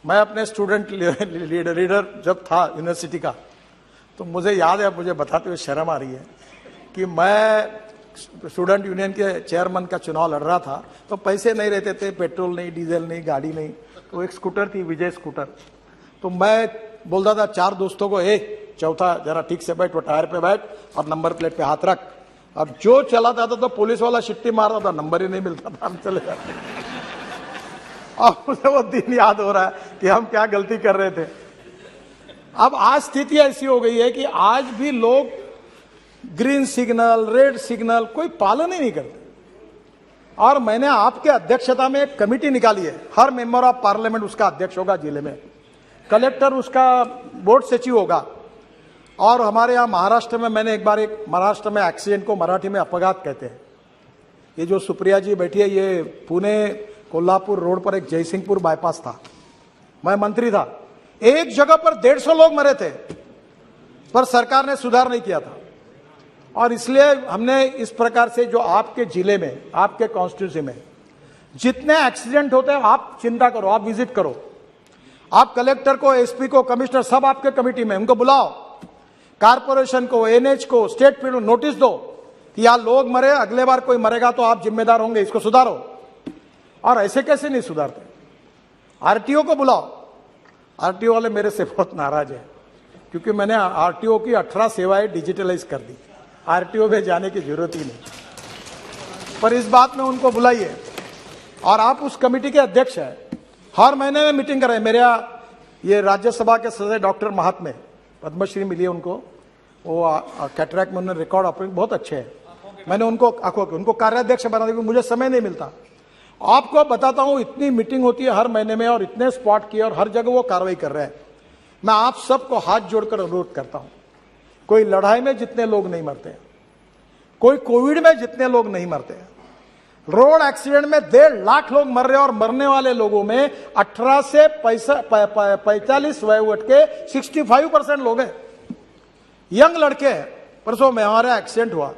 मैं अपने स्टूडेंट लीडर जब था यूनिवर्सिटी का, तो मुझे याद है, मुझे बताते हुए शर्म आ रही है कि मैं स्टूडेंट यूनियन के चेयरमैन का चुनाव लड़ रहा था, तो पैसे नहीं रहते थे, पेट्रोल नहीं, डीजल नहीं, गाड़ी नहीं, तो एक स्कूटर थी, विजय स्कूटर। तो मैं बोलता था 4 दोस्तों को, चौथा जरा ठीक से बैठ, वो टायर पे बैठ और नंबर प्लेट पे हाथ रख। अब जो चला जाता तो पुलिस वाला शिट्टी मारता था, नंबर ही नहीं मिलता था, हम चले जाते। अब मुझे वो दिन याद हो रहा है कि हम क्या गलती कर रहे थे। अब आज स्थिति ऐसी हो गई है कि आज भी लोग ग्रीन सिग्नल, रेड सिग्नल कोई पालन ही नहीं करते। और मैंने आपके अध्यक्षता में एक कमेटी निकाली है, हर मेंबर ऑफ पार्लियामेंट उसका अध्यक्ष होगा जिले में, कलेक्टर उसका बोर्ड सचिव होगा। और हमारे यहाँ महाराष्ट्र में, मैंने एक बार महाराष्ट्र में एक्सीडेंट को मराठी में अपघात कहते हैं, ये जो सुप्रिया जी बैठी है, ये पुणे कोल्हापुर रोड पर एक जयसिंहपुर बाईपास था, मैं मंत्री था, एक जगह पर 150 लोग मरे थे, पर सरकार ने सुधार नहीं किया था। और इसलिए हमने इस प्रकार से, जो आपके जिले में, आपके कॉन्स्टिट्यूंसी में जितने एक्सीडेंट होते हैं, आप चिंता करो, आप विजिट करो, आप कलेक्टर को, एसपी को, कमिश्नर, सब आपके कमेटी में, उनको बुलाओ, कारपोरेशन को, एनएच को, स्टेट पीडब्ल्यू नोटिस दो कि यार लोग मरे, अगले बार कोई मरेगा तो आप जिम्मेदार होंगे, इसको सुधारो। और ऐसे कैसे नहीं सुधारते? आरटीओ को बुलाओ। आरटीओ वाले मेरे से बहुत नाराज है क्योंकि मैंने आरटीओ की 18 सेवाएं डिजिटलाइज कर दी, आरटीओ में जाने की जरूरत ही नहीं। पर इस बात में उनको बुलाइए। और आप उस कमेटी के अध्यक्ष हैं, हर महीने में मीटिंग करें। मेरे ये राज्यसभा के सदस्य डॉक्टर महात्मे, पद्मश्री मिली है उनको, वो कैटरैक्ट में उन्होंने रिकॉर्ड ऑपरेशन बहुत अच्छे हैं, मैंने उनको कार्याध्यक्ष बना दिया, मुझे समय नहीं मिलता। आपको बताता हूं, इतनी मीटिंग होती है हर महीने में और इतने स्पॉट किए और हर जगह वो कार्रवाई कर रहे हैं। मैं आप सबको हाथ जोड़कर अनुरोध करता हूं, कोई लड़ाई में जितने लोग नहीं मरते हैं, कोई कोविड में जितने लोग नहीं मरते हैं, रोड एक्सीडेंट में 1.5 लाख लोग मर रहे हैं और मरने वाले लोगों में 18 से 45 वयोवर्ष के 65% लोग हैं, यंग लड़के हैं। परसों में हमारा एक्सीडेंट हुआ,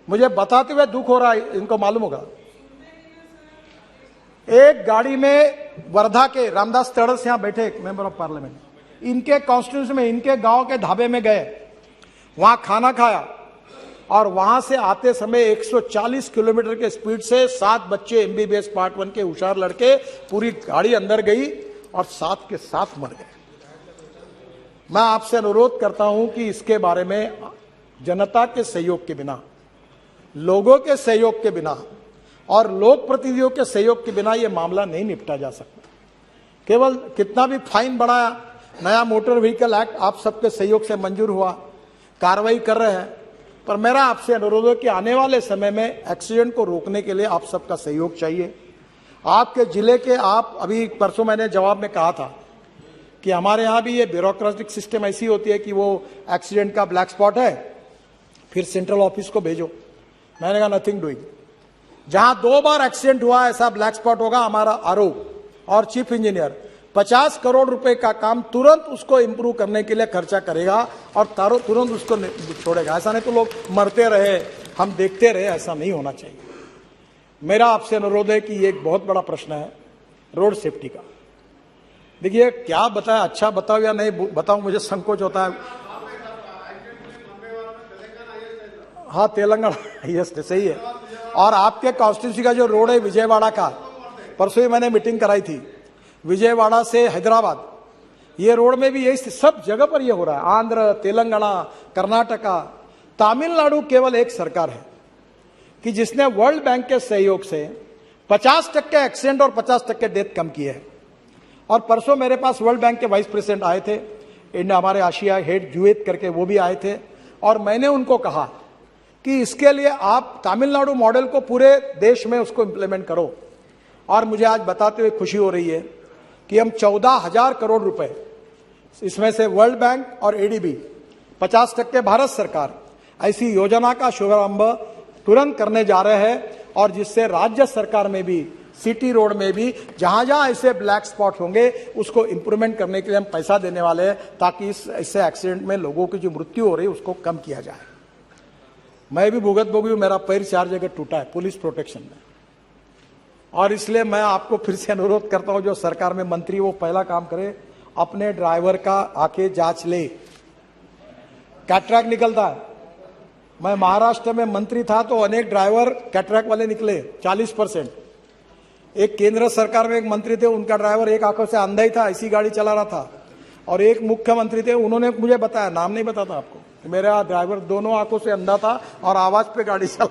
मुझे बताते हुए दुख हो रहा है, इनको मालूम होगा। एक गाड़ी में वर्धा के रामदास तड़स यहां बैठे एक मेंबर ऑफ पार्लियामेंट, इनके कॉन्स्टिट्यूंसी में, इनके गांव के ढाबे में गए, वहां खाना खाया और वहां से आते समय 140 किलोमीटर के स्पीड से 7 बच्चे एमबीबीएस पार्ट 1 के होशियार लड़के, पूरी गाड़ी अंदर गई और 7 के 7 मर गए। मैं आपसे अनुरोध करता हूं कि इसके बारे में जनता के सहयोग के बिना, लोगों के सहयोग के बिना और लोक प्रतिनिधियों के सहयोग के बिना यह मामला नहीं निपटा जा सकता। केवल कितना भी फाइन बढ़ाया, नया मोटर व्हीकल एक्ट आप सबके सहयोग से मंजूर हुआ, कार्रवाई कर रहे हैं, पर मेरा आपसे अनुरोध है कि आने वाले समय में एक्सीडेंट को रोकने के लिए आप सबका सहयोग चाहिए। आपके जिले के, आप अभी परसों मैंने जवाब में कहा था कि हमारे यहाँ भी ये ब्यूरोक्रेटिक सिस्टम ऐसी होती है कि वो एक्सीडेंट का ब्लैक स्पॉट है, फिर सेंट्रल ऑफिस को भेजो। मैंने कहा नथिंग डूइंग। जहां 2 बार एक्सीडेंट हुआ ऐसा ब्लैक स्पॉट होगा, हमारा आरओ और चीफ इंजीनियर 50 करोड़ रुपए का काम तुरंत उसको इंप्रूव करने के लिए खर्चा करेगा और तुरंत उसको छोड़ेगा। ऐसा नहीं तो लोग मरते रहे, हम देखते रहे, ऐसा नहीं होना चाहिए। मेरा आपसे अनुरोध है कि ये एक बहुत बड़ा प्रश्न है रोड सेफ्टी का। देखिए क्या बताएं, अच्छा बताओ या नहीं बताऊं, मुझे संकोच होता है। हाँ, तेलंगाना, यस सही है। और आपके कॉन्स्टिट्यूंसी का जो रोड है विजयवाड़ा का, परसों ही मैंने मीटिंग कराई थी, विजयवाड़ा से हैदराबाद, ये रोड में भी यही सब जगह पर ये हो रहा है। आंध्र, तेलंगाना, कर्नाटका, तमिलनाडु केवल एक सरकार है कि जिसने वर्ल्ड बैंक के सहयोग से 50% एक्सीडेंट और 50% डेथ कम किए हैं। और परसों मेरे पास वर्ल्ड बैंक के वाइस प्रेसिडेंट आए थे, इंडिया हमारे आशिया हेड जुएत करके, वो भी आए थे, और मैंने उनको कहा कि इसके लिए आप तमिलनाडु मॉडल को पूरे देश में उसको इंप्लीमेंट करो। और मुझे आज बताते हुए खुशी हो रही है कि हम 14,000 करोड़ रुपए, इसमें से वर्ल्ड बैंक और एडीबी 50% भारत सरकार, ऐसी योजना का शुभारंभ तुरंत करने जा रहे हैं। और जिससे राज्य सरकार में भी, सिटी रोड में भी जहां जहां ऐसे ब्लैक स्पॉट होंगे उसको इंप्रूवमेंट करने के लिए हम पैसा देने वाले हैं, ताकि इससे एक्सीडेंट में लोगों की जो मृत्यु हो रही है उसको कम किया जाए। मैं भी भुगत भोगी हूं, मेरा पैर 4 जगह टूटा है पुलिस प्रोटेक्शन में, और इसलिए मैं आपको फिर से अनुरोध करता हूं, जो सरकार में मंत्री वो पहला काम करे, अपने ड्राइवर का आके जांच ले। कैटरैक्ट निकलता है, मैं महाराष्ट्र में मंत्री था तो अनेक ड्राइवर कैटरैक्ट वाले निकले 40%। एक केंद्र सरकार में एक मंत्री थे, उनका ड्राइवर एक आंखों से अंधा ही था, ऐसी गाड़ी चला रहा था। और एक मुख्यमंत्री थे, उन्होंने मुझे बताया, नाम नहीं बताता आपको, कि मेरा ड्राइवर दोनों आंखों से अंधा था और आवाज पे गाड़ी चला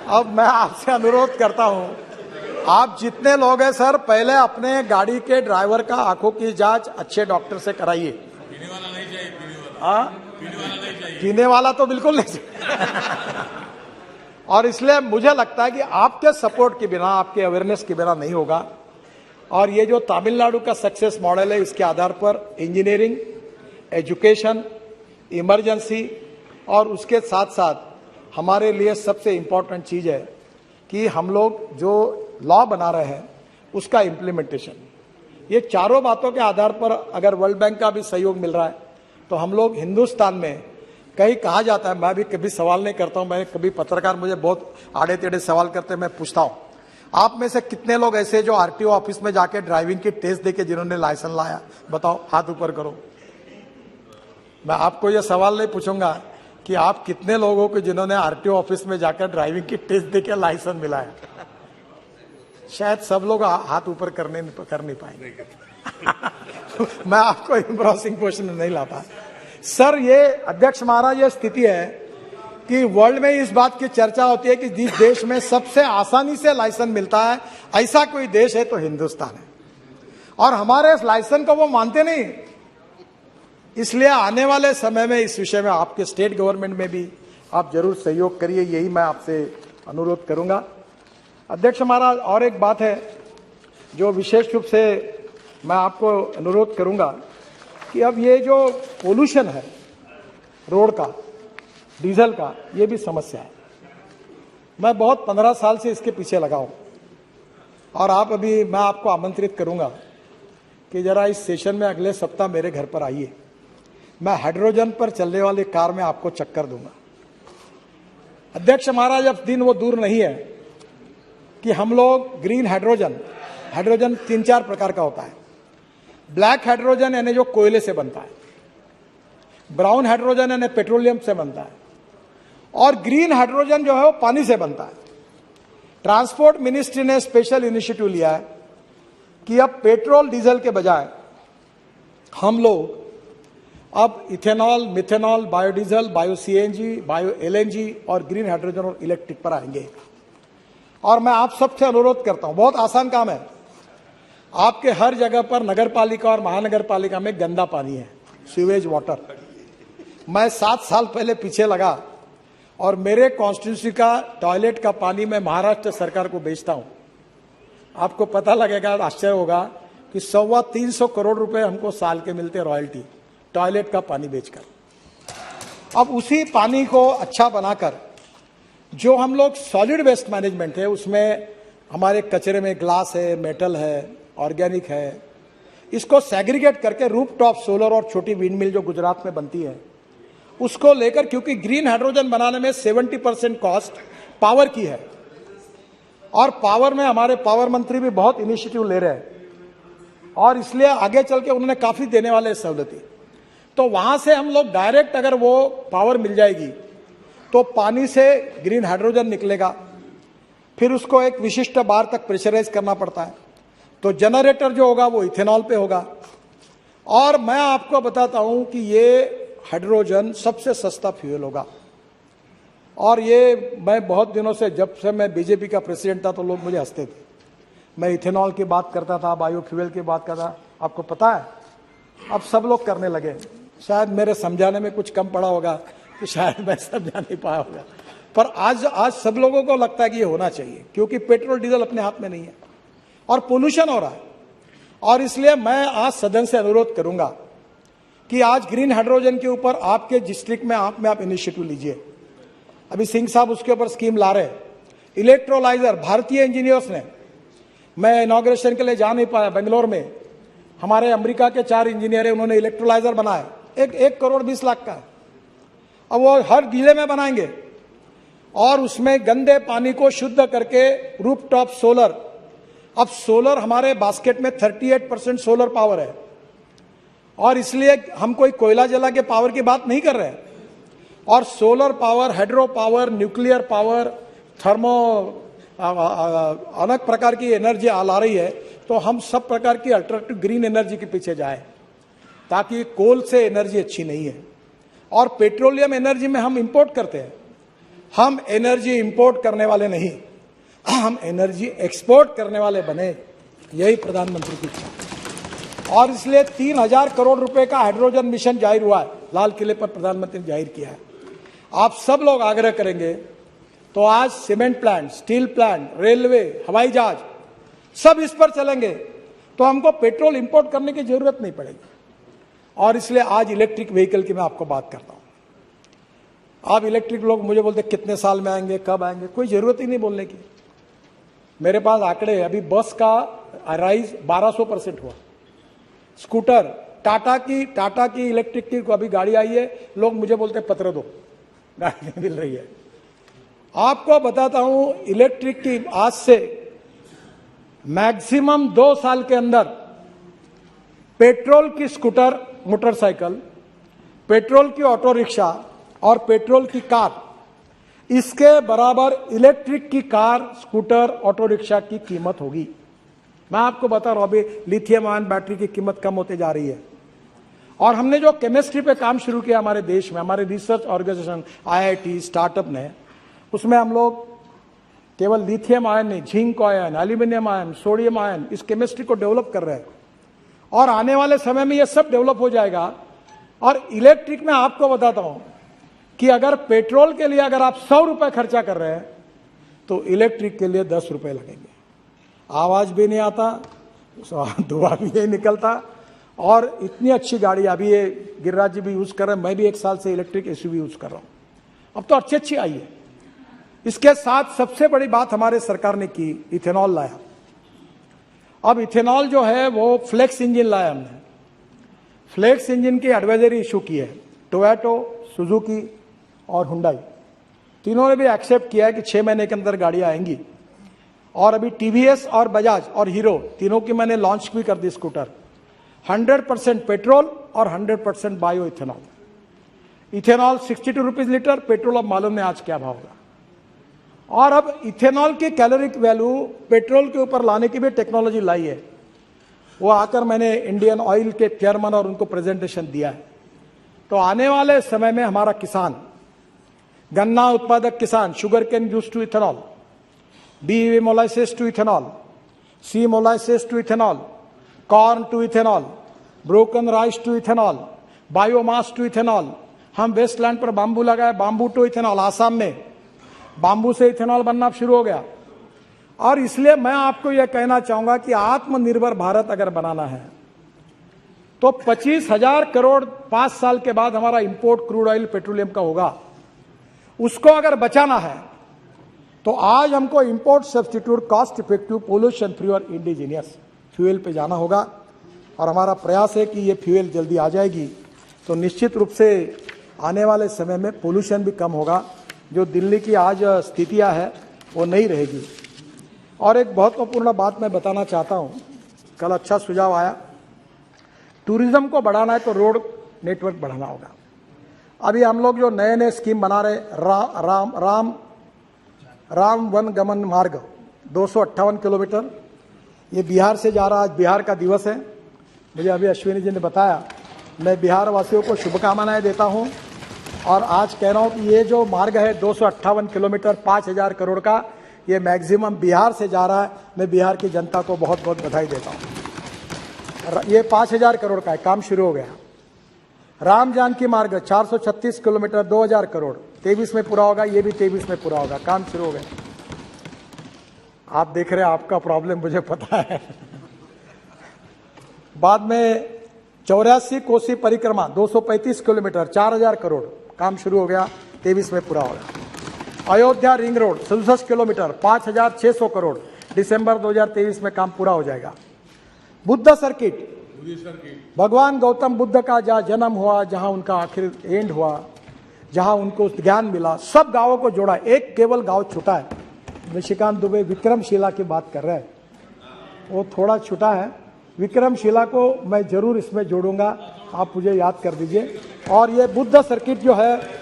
अब मैं आपसे अनुरोध करता हूं, आप जितने लोग हैं सर, पहले अपने गाड़ी के ड्राइवर का आंखों की जांच अच्छे डॉक्टर से कराइए। पीने वाला नहीं चाहिए, पीने वाला तो बिल्कुल नहीं चाहिए। और इसलिए मुझे लगता है कि आपके सपोर्ट के बिना, आपके अवेयरनेस के बिना नहीं होगा। और ये जो तमिलनाडु का सक्सेस मॉडल है, इसके आधार पर इंजीनियरिंग, एजुकेशन, इमरजेंसी, और उसके साथ साथ हमारे लिए सबसे इम्पोर्टेंट चीज है कि हम लोग जो लॉ बना रहे हैं उसका इम्प्लीमेंटेशन। ये चारों बातों के आधार पर अगर वर्ल्ड बैंक का भी सहयोग मिल रहा है तो हम लोग हिंदुस्तान में, कहीं कहा जाता है, मैं भी कभी सवाल नहीं करता हूं, मैं कभी पत्रकार मुझे बहुत आड़े टेढ़े सवाल करते हैं, मैं पूछता हूं, आप में से कितने लोग ऐसे जो आरटीओ ऑफिस में जाके ड्राइविंग की टेस्ट देके जिन्होंने लाइसेंस लाया, बताओ, हाथ ऊपर करो। मैं आपको यह सवाल नहीं पूछूंगा कि आप कितने लोगों को जिन्होंने आरटीओ ऑफिस में जाकर ड्राइविंग की टेस्ट देके लाइसेंस मिला है। शायद सब लोग हाथ ऊपर कर नहीं पाएंगे। मैं आपको एम्ब्रोसिंग क्वेश्चन नहीं लाता सर। ये अध्यक्ष महाराज, ये स्थिति है कि वर्ल्ड में इस बात की चर्चा होती है कि जिस देश में सबसे आसानी से लाइसेंस मिलता है, ऐसा कोई देश है तो हिंदुस्तान है। और हमारे इस लाइसेंस को वो मानते नहीं। इसलिए आने वाले समय में इस विषय में आपके स्टेट गवर्नमेंट में भी आप जरूर सहयोग करिए, यही मैं आपसे अनुरोध करूंगा। अध्यक्ष महाराज, और एक बात है जो विशेष रूप से मैं आपको अनुरोध करूंगा कि अब ये जो पोल्यूशन है रोड का, डीजल का, ये भी समस्या है। मैं बहुत 15 साल से इसके पीछे लगा हूँ और मैं आपको आमंत्रित करूंगा कि जरा इस सेशन में अगले सप्ताह मेरे घर पर आइए। मैं हाइड्रोजन पर चलने वाली कार में आपको चक्कर दूंगा। अध्यक्ष महाराज, अब दिन वो दूर नहीं है कि हम लोग ग्रीन हाइड्रोजन 3-4 प्रकार का होता है। ब्लैक हाइड्रोजन यानी जो कोयले से बनता है, ब्राउन हाइड्रोजन यानी पेट्रोलियम से बनता है, और ग्रीन हाइड्रोजन जो है वो पानी से बनता है। ट्रांसपोर्ट मिनिस्ट्री ने स्पेशल इनिशिएटिव लिया है कि अब पेट्रोल डीजल के बजाय हम लोग अब ethanol, methanol, biodiesel, bio CNG, bio LNG और ग्रीन हाइड्रोजन और इलेक्ट्रिक पर आएंगे। और मैं आप सबसे अनुरोध करता हूं, बहुत आसान काम है। आपके हर जगह पर नगर पालिका और महानगर पालिका में गंदा पानी है, सीवेज वाटर। मैं 7 साल पहले पीछे लगा और मेरे कॉन्स्टिट्यूंसी का टॉयलेट का पानी मैं महाराष्ट्र सरकार को बेचता हूं। आपको पता लगेगा, आश्चर्य होगा कि 325 करोड़ रुपए हमको साल के मिलते रॉयल्टी टॉयलेट का पानी बेचकर। अब उसी पानी को अच्छा बनाकर जो हम लोग सॉलिड वेस्ट मैनेजमेंट है, उसमें हमारे कचरे में ग्लास है, मेटल है, ऑर्गेनिक है, इसको सेग्रीगेट करके रूफटॉप सोलर और छोटी विंड मिल जो गुजरात में बनती है उसको लेकर, क्योंकि ग्रीन हाइड्रोजन बनाने में 70% कॉस्ट पावर की है और पावर में हमारे पावर मंत्री भी बहुत इनिशिएटिव ले रहे हैं और इसलिए आगे चल के उन्होंने काफी देने वाले सहूलतें। तो वहां से हम लोग डायरेक्ट अगर वो पावर मिल जाएगी तो पानी से ग्रीन हाइड्रोजन निकलेगा, फिर उसको एक विशिष्ट बार तक प्रेशराइज करना पड़ता है, तो जनरेटर जो होगा वो इथेनॉल पे होगा। और मैं आपको बताता हूं कि ये हाइड्रोजन सबसे सस्ता फ्यूल होगा। और ये मैं बहुत दिनों से, जब से मैं बीजेपी का प्रेसिडेंट था तो लोग मुझे हंसते थे। मैं इथेनॉल की बात करता था, बायोफ्यूल की बात करता। आपको पता है अब सब लोग करने लगे। शायद मेरे समझाने में कुछ कम पड़ा होगा कि शायद मैं समझा नहीं पाया होगा, पर आज सब लोगों को लगता है कि ये होना चाहिए, क्योंकि पेट्रोल डीजल अपने हाथ में नहीं है और पोल्यूशन हो रहा है। और इसलिए मैं आज सदन से अनुरोध करूंगा कि आज ग्रीन हाइड्रोजन के ऊपर आपके डिस्ट्रिक्ट में आप इनिशिएटिव लीजिए। अभी सिंह साहब उसके ऊपर स्कीम ला रहे हैं। इलेक्ट्रोलाइजर भारतीय इंजीनियर्स ने, मैं इनॉग्रेशन के लिए जा नहीं पाया, बेंगलोर में हमारे अमेरिका के 4 इंजीनियर है, उन्होंने इलेक्ट्रोलाइजर बनाया, 1 करोड़ 20 लाख का। अब वो हर जिले में बनाएंगे और उसमें गंदे पानी को शुद्ध करके रूफटॉप सोलर। अब सोलर हमारे बास्केट में 38% सोलर पावर है और इसलिए हम कोई कोयला जला के पावर की बात नहीं कर रहे हैं। और solar power, hydro power, nuclear power, thermo अनेक प्रकार की एनर्जी ला रही है। तो हम सब प्रकार की अल्टरनेटिव ग्रीन एनर्जी के पीछे जाए, ताकि कोल से एनर्जी अच्छी नहीं है। और पेट्रोलियम एनर्जी में हम इंपोर्ट करते हैं। हम एनर्जी इंपोर्ट करने वाले नहीं, हम एनर्जी एक्सपोर्ट करने वाले बने, यही प्रधानमंत्री की इच्छा। और इसलिए 3000 करोड़ रुपए का हाइड्रोजन मिशन जाहिर हुआ है, लाल किले पर प्रधानमंत्री ने जाहिर किया है। आप सब लोग आग्रह करेंगे तो आज cement plant, steel plant, railway, हवाई जहाज सब इस पर चलेंगे, तो हमको पेट्रोल इंपोर्ट करने की जरूरत नहीं पड़ेगी। और इसलिए आज इलेक्ट्रिक व्हीकल की मैं आपको बात करता हूं। आप इलेक्ट्रिक लोग मुझे बोलते कितने साल में आएंगे, कब आएंगे, कोई जरूरत ही नहीं बोलने की। मेरे पास आंकड़े, अभी बस का राइज 1200% हुआ। स्कूटर, टाटा की इलेक्ट्रिक की अभी गाड़ी आई है, लोग मुझे बोलते पत्र दो, गाड़ी नहीं मिल रही है। आपको बताता हूं, इलेक्ट्रिक की आज से मैक्सिमम 2 साल के अंदर पेट्रोल की स्कूटर, मोटरसाइकिल, पेट्रोल की ऑटो रिक्शा और पेट्रोल की कार, इसके बराबर इलेक्ट्रिक की कार, स्कूटर, ऑटो रिक्शा की कीमत होगी। मैं आपको बता रहा हूं, अभी लिथियम आयन बैटरी की कीमत कम होते जा रही है। और हमने जो केमिस्ट्री पे काम शुरू किया हमारे देश में, हमारे रिसर्च ऑर्गेनाइजेशन, IIT, स्टार्टअप ने, उसमें हम लोग केवल लिथियम आयन नहीं, zinc ion, aluminium ion, sodium ion, इस केमिस्ट्री को डेवलप कर रहे हैं। और आने वाले समय में ये सब डेवलप हो जाएगा। और इलेक्ट्रिक में आपको बताता हूं कि अगर पेट्रोल के लिए अगर आप 100 रुपए खर्चा कर रहे हैं तो इलेक्ट्रिक के लिए 10 रुपए लगेंगे। आवाज भी नहीं आता, धुआं भी नहीं निकलता और इतनी अच्छी गाड़ी, अभी ये गिरिराज जी भी यूज कर रहे हैं, मैं भी 1 साल से इलेक्ट्रिक एसयूवी यूज कर रहा हूं, अब तो अच्छी आई है। इसके साथ सबसे बड़ी बात हमारे सरकार ने की, इथेनॉल लाया। अब इथेनॉल जो है वो फ्लेक्स इंजन लाया हमने। फ्लेक्स इंजन की एडवाइजरी इशू की है टोयोटा, सुजुकी और हुंडई, तीनों ने भी एक्सेप्ट किया है कि 6 महीने के अंदर गाड़ियां आएंगी। और अभी टीवीएस और बजाज और हीरो तीनों की मैंने लॉन्च भी कर दी स्कूटर, 100% पेट्रोल और 100% bio ethanol. Ethanol 62 rupees litre, petrol अब मालूम नहीं आज क्या भाव होगा। और अब इथेनॉल की कैलोरिक वैल्यू पेट्रोल के ऊपर लाने की भी टेक्नोलॉजी लाई है। वो आकर मैंने इंडियन ऑयल के चेयरमैन और उनको प्रेजेंटेशन दिया है। तो आने वाले समय में हमारा किसान, गन्ना उत्पादक किसान, sugar cane use to ethanol, B molasses to ethanol, C molasses to ethanol, corn to ethanol, broken rice to ethanol, biomass to ethanol. हम वेस्टलैंड पर बांबू लगाए, बांबू टू इथेनॉल। आसाम में बांबू से इथेनॉल बनना शुरू हो गया। और इसलिए मैं आपको यह कहना चाहूंगा कि आत्मनिर्भर भारत अगर बनाना है तो 25,000 करोड़ 5 साल के बाद हमारा इंपोर्ट क्रूड ऑयल पेट्रोलियम का होगा। उसको अगर बचाना है तो आज हमको import substitute, cost effective, pollution free और इंडिजीनियस फ्यूल पे जाना होगा। और हमारा प्रयास है कि ये फ्यूल जल्दी आ जाएगी तो निश्चित रूप से आने वाले समय में पोल्यूशन भी कम होगा। जो दिल्ली की आज स्थितियां है वो नहीं रहेगी। और एक बहुत महत्वपूर्ण बात मैं बताना चाहता हूं, कल अच्छा सुझाव आया, टूरिज्म को बढ़ाना है तो रोड नेटवर्क बढ़ाना होगा। अभी हम लोग जो नए नए स्कीम बना रहे, राम वन गमन मार्ग 258 किलोमीटर, ये बिहार से जा रहा। आज बिहार का दिवस है, मुझे अभी अश्विनी जी ने बताया। मैं बिहार वासियों को शुभकामनाएं देता हूं और आज कह रहा हूं कि ये जो मार्ग है 258 किलोमीटर 5,000 करोड़ का, ये मैक्सिमम बिहार से जा रहा है। मैं बिहार की जनता को बहुत बहुत बधाई देता हूं। ये 5,000 करोड़ का है, काम शुरू हो गया। राम जानकी मार्ग 436 किलोमीटर 2,000 करोड़, 23 में पूरा होगा। ये भी 23 में पूरा होगा, काम शुरू हो गया। आप देख रहे हैं, आपका प्रॉब्लम मुझे पता है। बाद में 84 कोसी परिक्रमा 235 किलोमीटर 4,000 करोड़, काम शुरू हो गया, 23 में पूरा होगा। Ayodhya ring road 67 kilometre 5,600 crore, दिसंबर 2023 में काम पूरा हो जाएगा। बुद्ध सर्किट, भगवान गौतम बुद्ध का जहाँ जन्म हुआ, जहाँ उनका आखिर एंड हुआ, जहाँ उनको ज्ञान मिला, सब गांवों को जोड़ा। एक केवल गांव छूटा है, निशिकांत दुबे विक्रमशिला की बात कर रहे हैं, वो थोड़ा छूटा है। विक्रमशिला को मैं जरूर इसमें जोड़ूंगा, आप मुझे याद कर दीजिए। और ये बुद्ध सर्किट जो है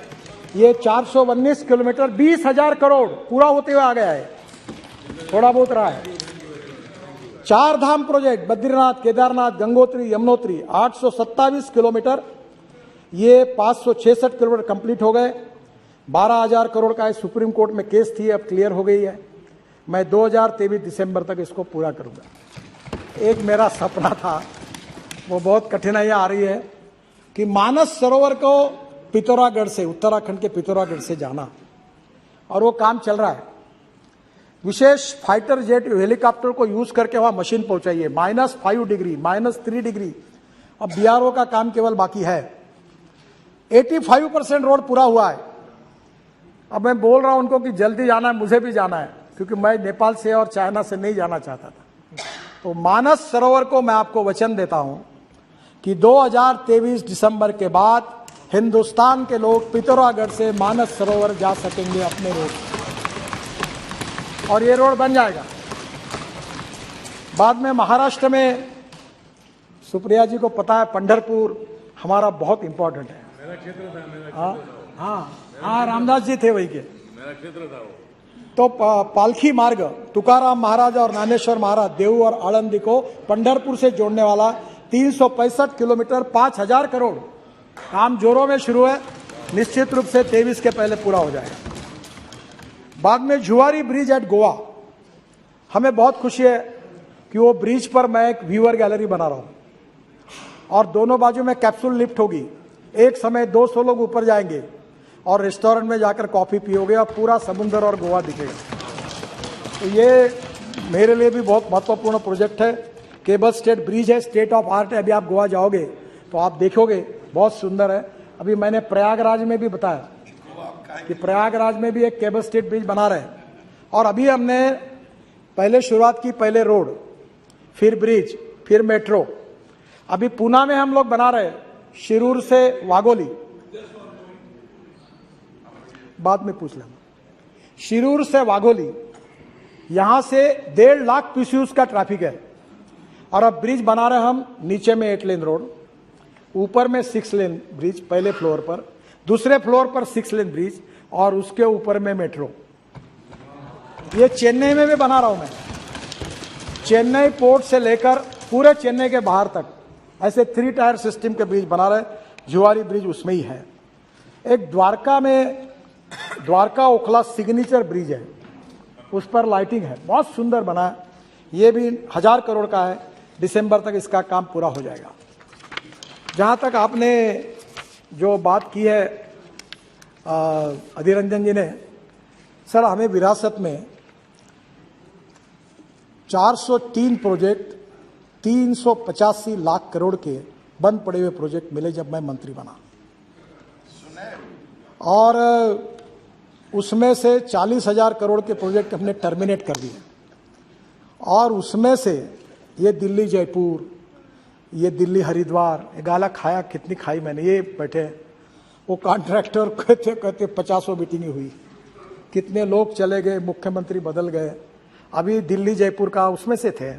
ये 419 किलोमीटर 20,000 करोड़ पूरा होते हुए आ गया है, थोड़ा बहुत रहा है। 4 धाम प्रोजेक्ट बद्रीनाथ, केदारनाथ, गंगोत्री, यमुनोत्री 827 किलोमीटर, ये 566 किलोमीटर कंप्लीट हो गए। 12,000 करोड़ का सुप्रीम कोर्ट में केस थी, अब क्लियर हो गई है। मैं 2023 दिसंबर तक इसको पूरा करूंगा। एक मेरा सपना था, वो बहुत कठिनाइयां आ रही है कि मानस सरोवर को पिथौरागढ़ से, उत्तराखंड के पिथौरागढ़ से जाना, और वो काम चल रहा है। विशेष फाइटर जेट हेलीकॉप्टर को यूज करके वहां मशीन पहुंचाइए, -5 डिग्री, -3 डिग्री। अब बीआरओ का काम केवल बाकी है। 85% रोड पूरा हुआ है। अब मैं बोल रहा हूं उनको कि जल्दी जाना है, मुझे भी जाना है, क्योंकि मैं नेपाल से और चाइना से नहीं जाना चाहता था। तो मानस सरोवर को मैं आपको वचन देता हूं कि 2023 दिसंबर के बाद हिंदुस्तान के लोग पिथौरागढ़ से मानस सरोवर जा सकेंगे अपने रोड, और ये रोड बन जाएगा। बाद में महाराष्ट्र में, सुप्रिया जी को पता है, पंढरपुर हमारा बहुत इंपॉर्टेंट है। मेरा क्षेत्र था, हाँ, रामदास जी थे वही के, मेरा क्षेत्र था वो। तो पालखी मार्ग तुकाराम महाराज और ज्ञानेश्वर महाराज, देव और आळंदी को पंढरपुर से जोड़ने वाला 365 किलोमीटर 5,000 करोड़, काम जोरों में शुरू है। निश्चित रूप से 23 के पहले पूरा हो जाएगा। बाद में जुआरी ब्रिज एट गोवा, हमें बहुत खुशी है कि वो ब्रिज पर मैं एक व्यूअर गैलरी बना रहा हूं और दोनों बाजू में कैप्सूल लिफ्ट होगी। एक समय 200 लोग ऊपर जाएंगे और रेस्टोरेंट में जाकर कॉफी पियोगे और पूरा समुद्र और गोवा दिखेगा। तो ये मेरे लिए भी बहुत महत्वपूर्ण प्रोजेक्ट है। केबल स्टेट ब्रिज है, स्टेट ऑफ आर्ट है। अभी आप गोवा जाओगे तो आप देखोगे, बहुत सुंदर है। अभी मैंने प्रयागराज में भी बताया कि प्रयागराज में भी एक केबल स्टेट ब्रिज बना रहे हैं। और अभी हमने पहले शुरुआत की, पहले रोड, फिर ब्रिज, फिर मेट्रो। अभी पूना में हम लोग बना रहे हैं, शिरूर से वाघोली, बाद में पूछ लेना, शिरूर से वाघोली, यहां से 1.5 लाख पीसीयूस का ट्रैफिक है। और अब ब्रिज बना रहे हम, नीचे में 8 लेन रोड, ऊपर में 6 लेन ब्रिज, पहले फ्लोर पर, दूसरे फ्लोर पर 6 लेन ब्रिज, और उसके ऊपर में मेट्रो। ये चेन्नई में भी बना रहा हूं मैं, चेन्नई पोर्ट से लेकर पूरे चेन्नई के बाहर तक ऐसे 3 टायर सिस्टम के ब्रिज बना रहे। जुआरी ब्रिज उसमें ही है। एक द्वारका में, द्वारका ओखला सिग्नेचर ब्रिज है, उस पर लाइटिंग है, बहुत सुंदर बना है। ये भी 1000 करोड़ का है, दिसंबर तक इसका काम पूरा हो जाएगा। जहां तक आपने जो बात की है अधीर रंजन जी ने, सर हमें विरासत में 403 प्रोजेक्ट 385 लाख करोड़ के बंद पड़े हुए प्रोजेक्ट मिले जब मैं मंत्री बना। और उसमें से 40,000 करोड़ के प्रोजेक्ट हमने टर्मिनेट कर दिए। और उसमें से ये दिल्ली जयपुर, ये दिल्ली हरिद्वार, ये गाला खाया कितनी खाई मैंने। ये बैठे वो कॉन्ट्रैक्टर कहते कहते 50 मीटिंग हुई, कितने लोग चले गए, मुख्यमंत्री बदल गए। अभी दिल्ली जयपुर का उसमें से थे।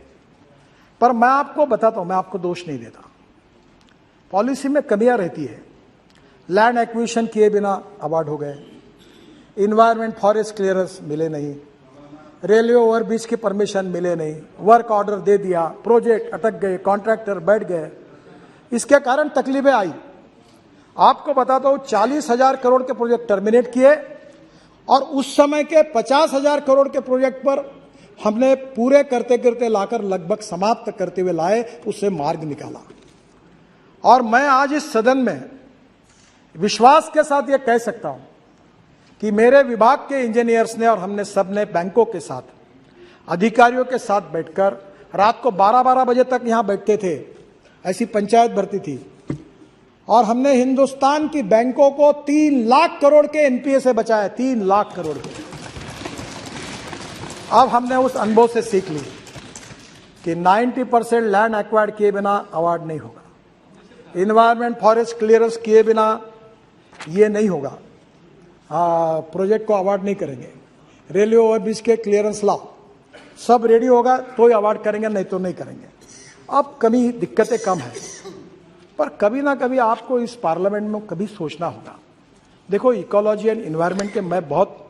पर मैं आपको बताता हूं, मैं आपको दोष नहीं देता, पॉलिसी में कमियां रहती है। लैंड एक्विजिशन किए बिना अवार्ड हो गए, इन्वायरमेंट फॉरेस्ट क्लियरेंस मिले नहीं, रेलवे ओवरब्रिज की परमिशन मिले नहीं, वर्क ऑर्डर दे दिया, प्रोजेक्ट अटक गए, कॉन्ट्रैक्टर बैठ गए, इसके कारण तकलीफें आई। आपको बताता हूं 40,000 करोड़ के प्रोजेक्ट टर्मिनेट किए, और उस समय के 50,000 करोड़ के प्रोजेक्ट पर हमने पूरे करते करते लाकर लगभग समाप्त करते हुए लाए, उससे मार्ग निकाला। और मैं आज इस सदन में विश्वास के साथ यह कह सकता हूं कि मेरे विभाग के इंजीनियर्स ने और हमने सब ने बैंकों के साथ, अधिकारियों के साथ बैठकर रात को 12-12 बजे तक यहां बैठते थे, ऐसी पंचायत भरती थी। और हमने हिंदुस्तान की बैंकों को 3 लाख करोड़ के एनपीए से बचाया, 3 लाख करोड़ के। अब हमने उस अनुभव से सीख ली कि 90% लैंड एक्वायर्ड किए बिना अवार्ड नहीं होगा, इन्वायरमेंट फॉरेस्ट क्लियरेंस किए बिना ये नहीं होगा, प्रोजेक्ट को अवार्ड नहीं करेंगे। रेलवे ओवरब्रिज के क्लियरेंस लाओ, सब रेडी होगा तो ही अवार्ड करेंगे, नहीं तो नहीं करेंगे। अब कभी दिक्कतें कम है, पर कभी ना कभी आपको इस पार्लियामेंट में कभी सोचना होगा। देखो, इकोलॉजी एंड इन्वायरमेंट के मैं बहुत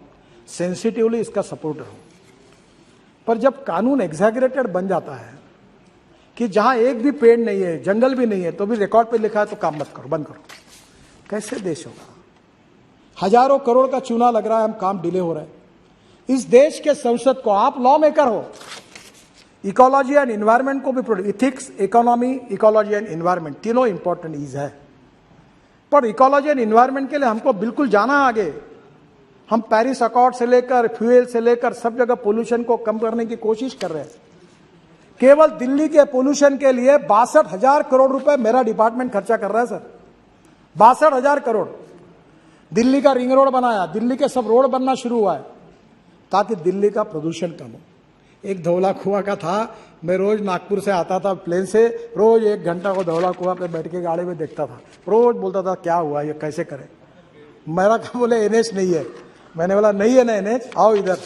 सेंसिटिवली इसका सपोर्टर हूं, पर जब कानून एग्जैगरेटेड बन जाता है कि जहां एक भी पेड़ नहीं है, जंगल भी नहीं है, तो भी रिकॉर्ड पे लिखा है तो काम मत करो, बंद करो, कैसे देश होगा? हजारों करोड़ का चूना लग रहा है, हम काम डिले हो रहे हैं। इस देश के संसद को, आप लॉ मेकर हो, इकोलॉजी एंड इन्वायरमेंट को भी, ethics, economy, ecology and environment तीनों इंपॉर्टेंट ईज है। पर इकोलॉजी एंड इन्वायरमेंट के लिए हमको बिल्कुल जाना आगे। हम पेरिस अकॉर्ड से लेकर फ्यूल से लेकर सब जगह पोल्यूशन को कम करने की कोशिश कर रहे हैं। केवल दिल्ली के पोल्यूशन के लिए 62,000 करोड़ रुपए मेरा डिपार्टमेंट खर्चा कर रहा है सर, 62,000 करोड़। दिल्ली का रिंग रोड बनाया, दिल्ली के सब रोड बनना शुरू हुआ है ताकि दिल्ली का प्रदूषण कम हो। एक धौला कुआं का था, मैं रोज नागपुर से आता था प्लेन से, रोज 1 घंटा को धौला कुआं पे बैठ के गाड़ी में देखता था, रोज बोलता था क्या हुआ, ये कैसे करें। मेरा क्या बोले, एनएच नहीं है। मैंने बोला नहीं है ना एनएच, आओ इधर,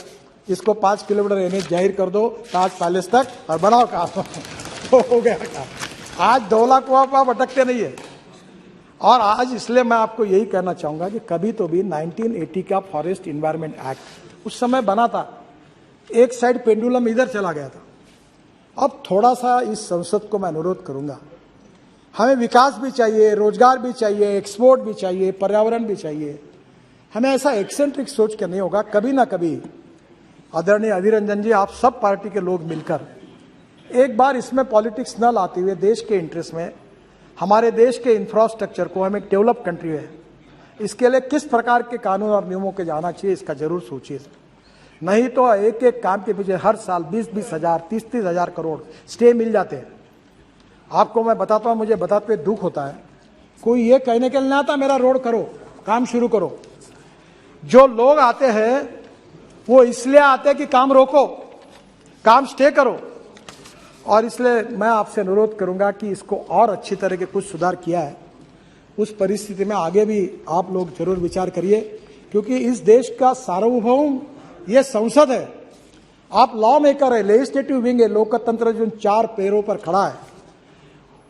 इसको 5 किलोमीटर एनएच जाहिर कर दो ताज पैलेस तक और बनाओ काम। हो गया काम। आज धौला कुआं पर आप अटकते नहीं है। और आज इसलिए मैं आपको यही कहना चाहूंगा कि कभी तो भी 1980 का फॉरेस्ट इन्वायरमेंट एक्ट उस समय बना था, एक साइड पेंडुलम इधर चला गया था। अब थोड़ा सा इस संसद को मैं अनुरोध करूंगा, हमें विकास भी चाहिए, रोजगार भी चाहिए, एक्सपोर्ट भी चाहिए, पर्यावरण भी चाहिए। हमें ऐसा एक्सेंट्रिक सोच के नहीं होगा। कभी ना कभी आदरणीय अधीर रंजन जी, आप सब पार्टी के लोग मिलकर एक बार इसमें पॉलिटिक्स न लाते हुए देश के इंटरेस्ट में, हमारे देश के इंफ्रास्ट्रक्चर को, हम एक डेवलप कंट्री है, इसके लिए किस प्रकार के कानून और नियमों के जाना चाहिए, इसका जरूर सोचिए। नहीं तो एक एक काम के पीछे हर साल 20-20 हजार, 30-30 हजार करोड़ स्टे मिल जाते हैं। आपको मैं बताता हूं, मुझे बताते हुए दुख होता है, कोई ये कहने के लिए नहीं आता मेरा रोड करो, काम शुरू करो। जो लोग आते हैं वो इसलिए आते हैं कि काम रोको, काम स्टे करो। और इसलिए मैं आपसे अनुरोध करूंगा कि इसको और अच्छी तरह के कुछ सुधार किया है, उस परिस्थिति में आगे भी आप लोग जरूर विचार करिए, क्योंकि इस देश का सार्वभौम ये संसद है। आप लॉ मेकर है, लेजिस्लेटिव विंग है, लोकतंत्र जो 4 पैरों पर खड़ा है,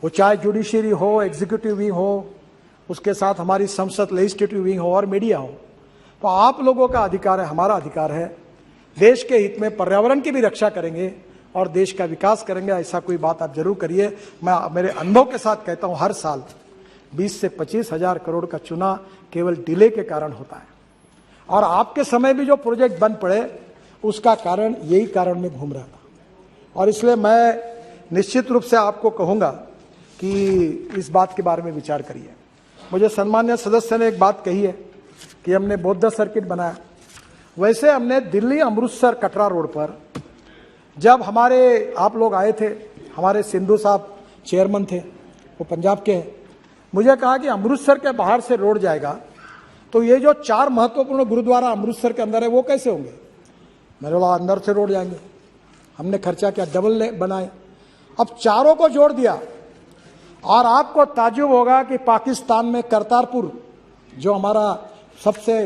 वो चाहे जुडिशियरी हो, एग्जीक्यूटिव विंग हो, उसके साथ हमारी संसद लेजिस्लेटिव विंग हो और मीडिया हो। तो आप लोगों का अधिकार है, हमारा अधिकार है, देश के हित में पर्यावरण की भी रक्षा करेंगे और देश का विकास करेंगे। ऐसा कोई बात आप जरूर करिए। मैं मेरे अनुभव के साथ कहता हूं, हर साल 20 से 25 हजार करोड़ का चुना केवल डिले के कारण होता है, और आपके समय भी जो प्रोजेक्ट बंद पड़े उसका कारण यही कारण में घूम रहा था। और इसलिए मैं निश्चित रूप से आपको कहूंगा कि इस बात के बारे में विचार करिए। मुझे सम्मान्य सदस्य ने एक बात कही है कि हमने बौद्ध सर्किट बनाया। वैसे हमने दिल्ली अमृतसर कटरा रोड पर, जब हमारे आप लोग आए थे, हमारे सिंधु साहब चेयरमैन थे, वो पंजाब के हैं, मुझे कहा कि अमृतसर के बाहर से रोड जाएगा तो ये जो 4 महत्वपूर्ण गुरुद्वारा अमृतसर के अंदर है वो कैसे होंगे। मैंने बोला अंदर से रोड जाएंगे। हमने खर्चा किया, डबल बनाए, अब चारों को जोड़ दिया। और आपको ताज्जुब होगा कि पाकिस्तान में करतारपुर, जो हमारा सबसे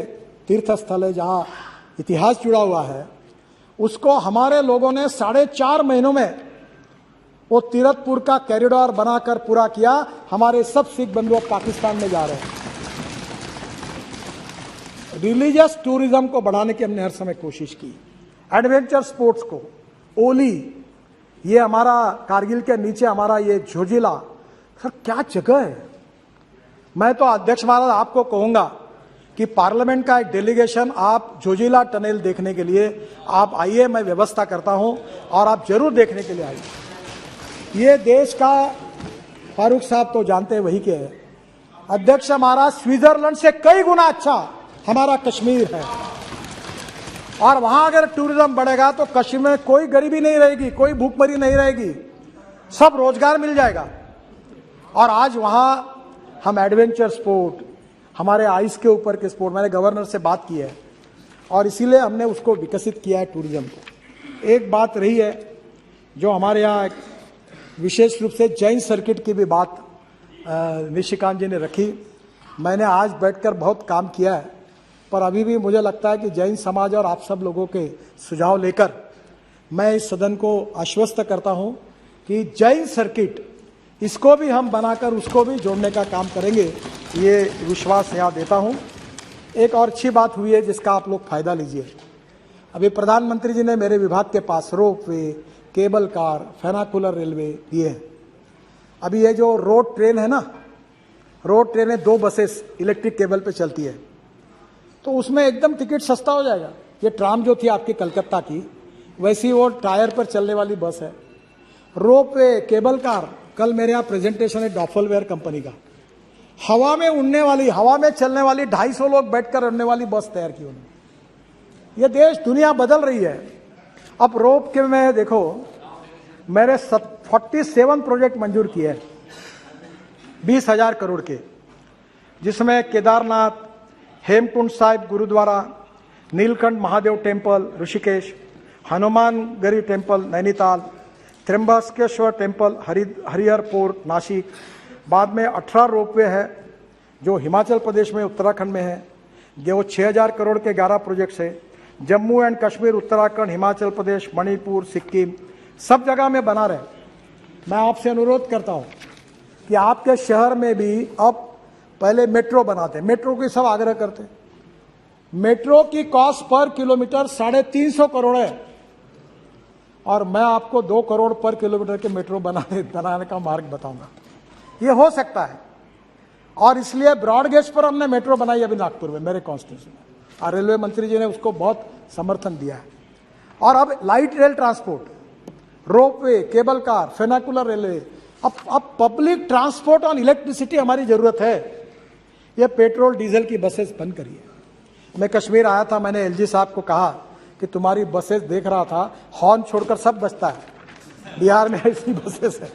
तीर्थ स्थल है जहां इतिहास जुड़ा हुआ है, उसको हमारे लोगों ने 4.5 महीनों में वो तीरथपुर का कॉरिडोर बनाकर पूरा किया। हमारे सब सिख बंधु पाकिस्तान में जा रहे हैं। रिलीजियस टूरिज्म को बढ़ाने की हमने हर समय कोशिश की। एडवेंचर स्पोर्ट्स को, ओली, ये हमारा कारगिल के नीचे हमारा ये झोजिला, सर क्या जगह है। मैं तो अध्यक्ष महाराज आपको कहूंगा कि पार्लियामेंट का एक डेलीगेशन आप झोजिला टनल देखने के लिए आप आइए, मैं व्यवस्था करता हूं और आप जरूर देखने के लिए आइए। ये देश का, फारूक साहब तो जानते हैं वही के है, अध्यक्ष हमारा स्विट्जरलैंड से कई गुना अच्छा हमारा कश्मीर है। और वहां अगर टूरिज्म बढ़ेगा तो कश्मीर में कोई गरीबी नहीं रहेगी, कोई भूखमरी नहीं रहेगी, सब रोजगार मिल जाएगा। और आज वहां हम एडवेंचर स्पोर्ट, हमारे आइस के ऊपर के स्पोर्ट, मैंने गवर्नर से बात की है और इसीलिए हमने उसको विकसित किया है टूरिज्म को। एक बात रही है जो हमारे यहाँ विशेष रूप से जैन सर्किट की भी बात निशिकांत जी ने रखी। मैंने आज बैठकर बहुत काम किया है, पर अभी भी मुझे लगता है कि जैन समाज और आप सब लोगों के सुझाव लेकर मैं इस सदन को आश्वस्त करता हूं कि जैन सर्किट, इसको भी हम बनाकर उसको भी जोड़ने का काम करेंगे, ये विश्वास यहाँ देता हूँ। एक और अच्छी बात हुई है जिसका आप लोग फायदा लीजिए। अभी प्रधानमंत्री जी ने मेरे विभाग के पास ropeway, cable car, funicular railway दिए हैं। अभी ये जो रोड ट्रेन है ना, रोड ट्रेन है, 2 बसेस इलेक्ट्रिक केबल पे चलती है, तो उसमें एकदम टिकट सस्ता हो जाएगा। ये ट्राम जो थी आपकी कलकत्ता की, वैसी वो टायर पर चलने वाली बस है। रोपवे, केबल कार, कल मेरे यहाँ प्रेजेंटेशन है डॉफलवेयर कंपनी का, हवा में उड़ने वाली, हवा में चलने वाली, 250 लोग बैठकर उड़ने वाली बस तैयार की उन्होंने। ये देश, दुनिया बदल रही है। अब रोप के में देखो, मेरे 47 प्रोजेक्ट मंजूर किए हैं 20,000 करोड़ के, जिसमें Kedarnath, Hemkund Sahib gurudwara, Neelkanth Mahadev temple Rishikesh, Hanumangarhi temple Nainital, Trimbakeshwar temple Harihar fort Nashik. बाद में 18 रोपवे है जो हिमाचल प्रदेश में, उत्तराखंड में है, जो 6,000 करोड़ के 11 प्रोजेक्ट्स है। जम्मू एंड कश्मीर, उत्तराखंड, हिमाचल प्रदेश, मणिपुर, सिक्किम, सब जगह में बना रहे। मैं आपसे अनुरोध करता हूं कि आपके शहर में भी अब पहले मेट्रो बनाते, मेट्रो की सब आग्रह करते। मेट्रो की कॉस्ट पर किलोमीटर 350 करोड़ है और मैं आपको 2 करोड़ पर किलोमीटर के मेट्रो बनाने का मार्ग बताऊंगा। ये हो सकता है और इसलिए ब्रॉड गेज पर हमने मेट्रो बनाई अभी नागपुर में, मेरे कॉन्स्टिट्यूशन में, और रेलवे मंत्री जी ने उसको बहुत समर्थन दिया है। और अब light rail transport, ropeway, cable car, funicular railway, अब पब्लिक ट्रांसपोर्ट ऑन इलेक्ट्रिसिटी हमारी जरूरत है। ये पेट्रोल डीजल की बसेस बंद करिए। मैं कश्मीर आया था, मैंने एलजी साहब को कहा कि तुम्हारी बसेस देख रहा था, हॉर्न छोड़कर सब बजता है, बिहार में ऐसी बसेस है।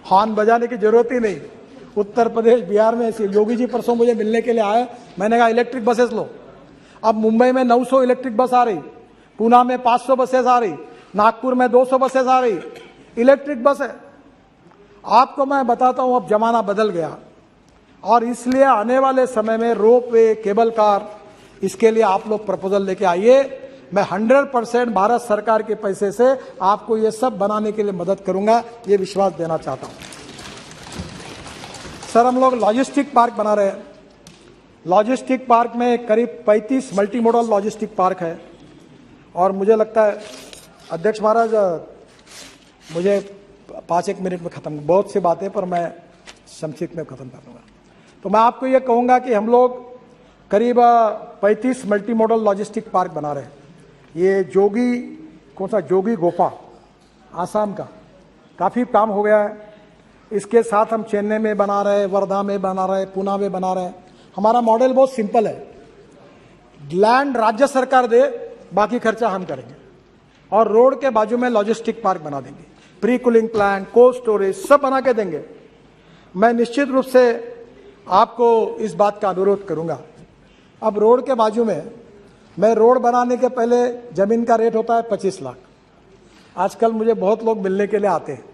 हॉर्न बजाने की जरूरत ही नहीं। उत्तर प्रदेश, बिहार में ऐसी, योगी जी परसों मुझे मिलने के लिए आए, मैंने कहा इलेक्ट्रिक बसेस लो। अब मुंबई में 900 इलेक्ट्रिक बस आ रही, पूना में 500 बसेस आ रही, नागपुर में 200 बसेस आ रही, इलेक्ट्रिक बस है। आपको मैं बताता हूं, अब जमाना बदल गया और इसलिए आने वाले समय में रोपवे, केबल कार, इसके लिए आप लोग प्रपोजल लेके आइए। मैं 100% भारत सरकार के पैसे से आपको ये सब बनाने के लिए मदद करूंगा, ये विश्वास देना चाहता हूं। सर, हम लोग लॉजिस्टिक पार्क बना रहे हैं। लॉजिस्टिक पार्क में करीब 35 मल्टी मॉडल लॉजिस्टिक पार्क है और मुझे लगता है अध्यक्ष महाराज, मुझे 5-1 मिनट में खत्म, बहुत सी बातें पर मैं संक्षिप्त में खत्म कर दूंगा। तो मैं आपको ये कहूंगा कि हम लोग करीब 35 मल्टी मॉडल लॉजिस्टिक पार्क बना रहे हैं। ये जोगी, कौन सा, जोगी गोपा, आसाम का, काफ़ी काम हो गया है। इसके साथ हम चेन्नई में बना रहे हैं, वर्धा में बना रहे हैं, पूना में बना रहे हैं। हमारा मॉडल बहुत सिंपल है, लैंड राज्य सरकार दे, बाकी खर्चा हम करेंगे और रोड के बाजू में लॉजिस्टिक पार्क बना देंगे, pre cooling plant, cold storage सब बना के देंगे। मैं निश्चित रूप से आपको इस बात का अनुरोध करूंगा। अब रोड के बाजू में, मैं रोड बनाने के पहले जमीन का रेट होता है 25 लाख। आजकल मुझे बहुत लोग मिलने के लिए आते हैं,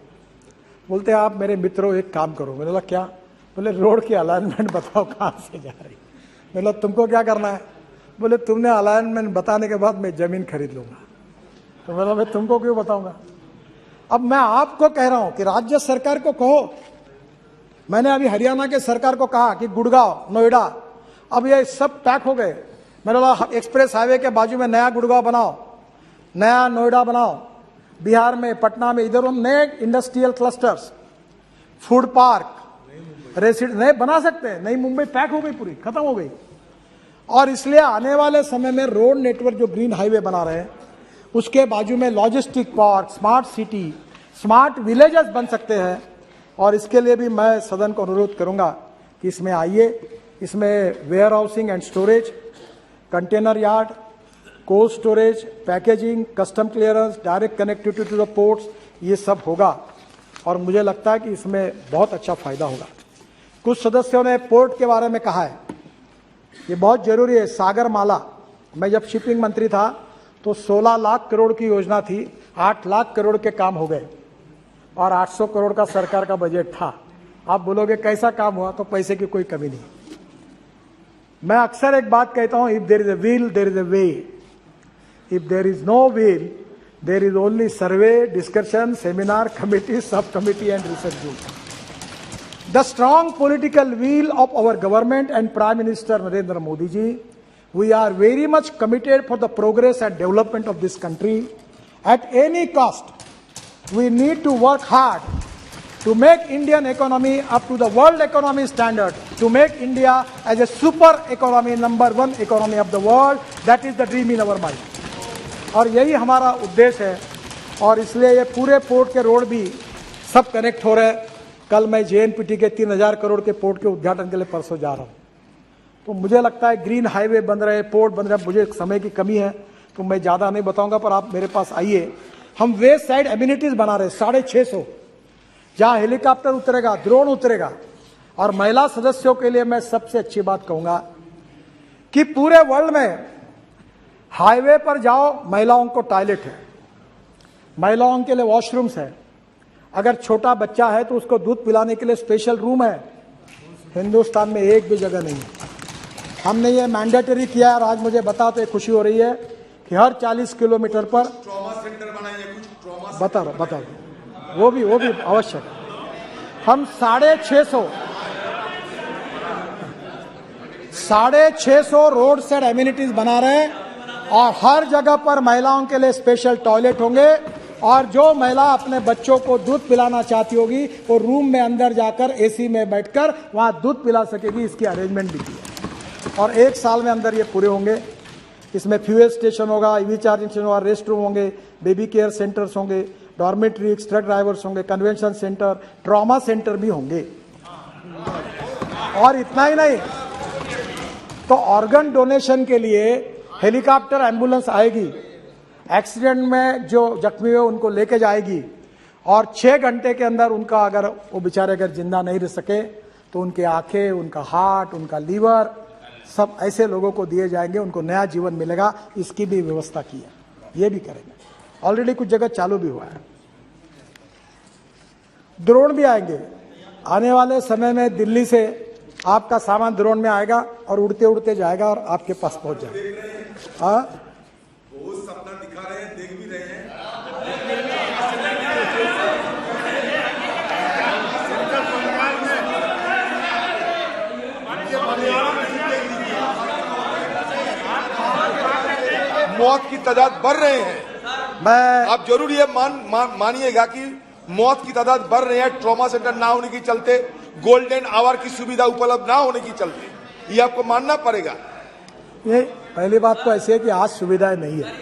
बोलते हैं आप मेरे मित्रों एक काम करो। मैंने बोला क्या? बोले रोड की अलाइनमेंट बताओ कहाँ से जा रही। मैंने बोला तुमको क्या करना है? बोले तुमने अलाइनमेंट बताने के बाद मैं जमीन खरीद लूंगा। तो बोला मैं तुमको क्यों बताऊंगा? अब मैं आपको कह रहा हूं कि राज्य सरकार को कहो। मैंने अभी हरियाणा के सरकार को कहा कि गुड़गांव, नोएडा, अब ये सब पैक हो गए। मैंने बोला एक्सप्रेस हाईवे के बाजू में नया गुड़गांव बनाओ, नया नोएडा बनाओ, बिहार में, पटना में, इधर नए industrial clusters, food park, resident नए बना सकते हैं। नई मुंबई पैक हो गई, पूरी खत्म हो गई। और इसलिए आने वाले समय में रोड नेटवर्क जो ग्रीन हाईवे बना रहे हैं, उसके बाजू में logistic park, smart city, smart villages बन सकते हैं। और इसके लिए भी मैं सदन को अनुरोध करूंगा कि इसमें आइए। इसमें warehousing and storage, container yard, cold storage, packaging, custom clearance, direct connectivity to the ports, ये सब होगा और मुझे लगता है कि इसमें बहुत अच्छा फायदा होगा। कुछ सदस्यों ने पोर्ट के बारे में कहा है, ये बहुत जरूरी है। सागर माला, मैं जब शिपिंग मंत्री था तो 16 लाख करोड़ की योजना थी, 8 लाख करोड़ के काम हो गए और 800 करोड़ का सरकार का बजट था। आप बोलोगे कैसा काम हुआ? तो पैसे की कोई कमी नहीं। मैं अक्सर एक बात कहता हूं, if there is a will there is a way, if there is no will there is only survey, discussion, seminar, committee, sub committee and research group. The strong political will of our government and Prime Minister Narendra Modi ji, we are very much committed for the progress and development of this country. At any cost, we need to work hard to make Indian economy up to the world economy standard, to make India as a super economy, number 1 economy of the world. That is the dream in our mind. और यही हमारा उद्देश्य है और इसलिए ये पूरे पोर्ट के रोड भी सब कनेक्ट हो रहे हैं। कल मैं JNPT के 3000 करोड़ के पोर्ट के उद्घाटन के लिए परसों जा रहा हूं। तो मुझे लगता है ग्रीन हाईवे बन रहे, पोर्ट बन रहे, मुझे समय की कमी है तो मैं ज्यादा नहीं बताऊंगा, पर आप मेरे पास आइए। हम वेस्ट साइड एम्यूनिटीज बना रहे 650, जहां हेलीकॉप्टर उतरेगा, ड्रोन उतरेगा। और महिला सदस्यों के लिए मैं सबसे अच्छी बात कहूंगा कि पूरे वर्ल्ड में हाईवे पर जाओ, महिलाओं को टॉयलेट है, महिलाओं के लिए वॉशरूम्स है, अगर छोटा बच्चा है तो उसको दूध पिलाने के लिए स्पेशल रूम है। हिंदुस्तान में एक भी जगह नहीं है। हमने ये मैंडेटरी किया और आज मुझे बताते खुशी हो रही है कि हर 40 किलोमीटर पर ट्रॉमा सेंटर बनाएंगे, कुछ ट्रॉमा बता रहा वो भी आवश्यक है। हम 650 रोड साइड एम्यूनिटीज बना रहे हैं और हर जगह पर महिलाओं के लिए स्पेशल टॉयलेट होंगे और जो महिला अपने बच्चों को दूध पिलाना चाहती होगी वो रूम में अंदर जाकर AC में बैठकर वहां दूध पिला सकेगी। इसकी अरेंजमेंट भी की है और 1 साल में अंदर ये पूरे होंगे। इसमें फ्यूएल स्टेशन होगा, EV चार्जिंग स्टेशन होगा, रेस्ट रूम होंगे, बेबी केयर सेंटर्स होंगे, डॉर्मेट्री, ट्रक ड्राइवर्स होंगे, कन्वेंशन सेंटर, ट्रॉमा सेंटर भी होंगे। और इतना ही नहीं, तो ऑर्गन डोनेशन के लिए हेलीकॉप्टर एम्बुलेंस आएगी, एक्सीडेंट में जो जख्मी हुए उनको लेके जाएगी और 6 घंटे के अंदर उनका अगर वो बेचारे अगर जिंदा नहीं रह सके तो उनके आंखें, उनका हार्ट, उनका लीवर सब ऐसे लोगों को दिए जाएंगे, उनको नया जीवन मिलेगा। इसकी भी व्यवस्था की है, ये भी करेंगे। ऑलरेडी कुछ जगह चालू भी हुआ है। ड्रोन भी आएंगे आने वाले समय में। दिल्ली से आपका सामान ड्रोन में आएगा और उड़ते उड़ते जाएगा और आपके पास पहुंच जाएगा। हाँ, बहुत सपना दिखा रहे हैं, देख भी रहे हैं। मौत की तादाद बढ़ रहे हैं। मैं आप जरूर ये मानिएगा कि मौत की तादाद बढ़ रही है, ट्रॉमा सेंटर ना होने के चलते, गोल्डन आवर की सुविधा उपलब्ध ना होने के चलते। ये आपको मानना पड़ेगा। ये पहली बात तो ऐसी है कि आज सुविधाएं नहीं है।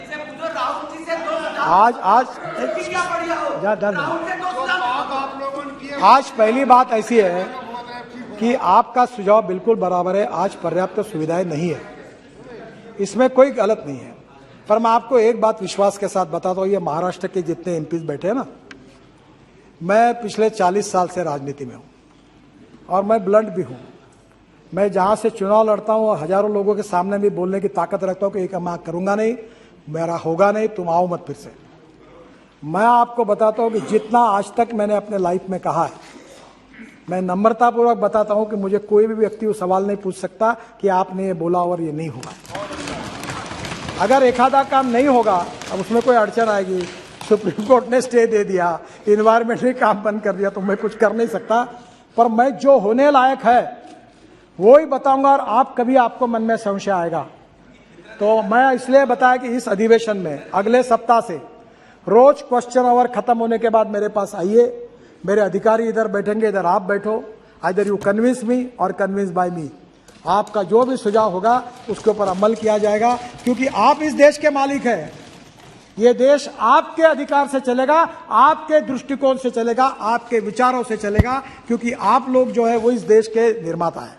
आज पहली बात ऐसी है कि आपका सुझाव बिल्कुल बराबर है। आज पर्याप्त सुविधाएं नहीं है, इसमें कोई गलत नहीं है। पर मैं आपको एक बात विश्वास के साथ बताता हूँ, ये महाराष्ट्र के जितने एमपीज बैठे हैं ना, मैं पिछले 40 साल से राजनीति में हूँ और मैं ब्लंट भी हूँ। मैं जहाँ से चुनाव लड़ता हूँ हजारों लोगों के सामने भी बोलने की ताकत रखता हूँ कि एक मैं करूँगा नहीं, मेरा होगा नहीं, तुम आओ मत फिर से। मैं आपको बताता हूँ कि जितना आज तक मैंने अपने लाइफ में कहा है, मैं नम्रतापूर्वक बताता हूँ कि मुझे कोई भी व्यक्ति वो सवाल नहीं पूछ सकता कि आपने ये बोला और ये नहीं होगा। अगर एक आधा काम नहीं होगा, अब उसमें कोई अड़चन आएगी, सुप्रीम कोर्ट ने स्टे दे दिया, इन्वायरमेंट ने काम बंद कर दिया, तो मैं कुछ कर नहीं सकता। पर मैं जो होने लायक है वो ही बताऊंगा। और आप कभी आपको मन में संशय आएगा तो मैं इसलिए बताया कि इस अधिवेशन में अगले सप्ताह से रोज क्वेश्चन आवर खत्म होने के बाद मेरे पास आइए, मेरे अधिकारी इधर बैठेंगे, इधर आप बैठो। आइदर यू कन्विंस मी और कन्विंस बाय मी। आपका जो भी सुझाव होगा उसके ऊपर अमल किया जाएगा, क्योंकि आप इस देश के मालिक हैं। ये देश आपके अधिकार से चलेगा, आपके दृष्टिकोण से चलेगा, आपके विचारों से चलेगा, क्योंकि आप लोग जो है वो इस देश के निर्माता है।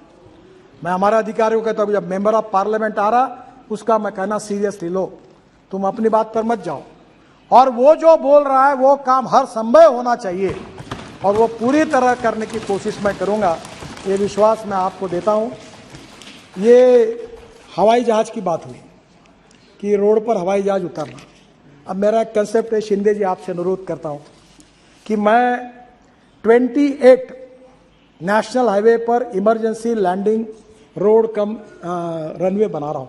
मैं हमारे अधिकारियों को कहता हूं, जब मेंबर ऑफ पार्लियामेंट आ रहा उसका मैं कहना सीरियसली लो, तुम अपनी बात पर मत जाओ। और वो जो बोल रहा है वो काम हर संभव होना चाहिए और वो पूरी तरह करने की कोशिश मैं करूंगा, ये विश्वास मैं आपको देता हूं। ये हवाई जहाज की बात हुई कि रोड पर हवाई जहाज उतरना। अब मेरा एक कंसेप्ट है, शिंदे जी आपसे अनुरोध करता हूं कि मैं 28 नेशनल हाईवे पर इमरजेंसी लैंडिंग रोड कम रनवे बना रहा हूं,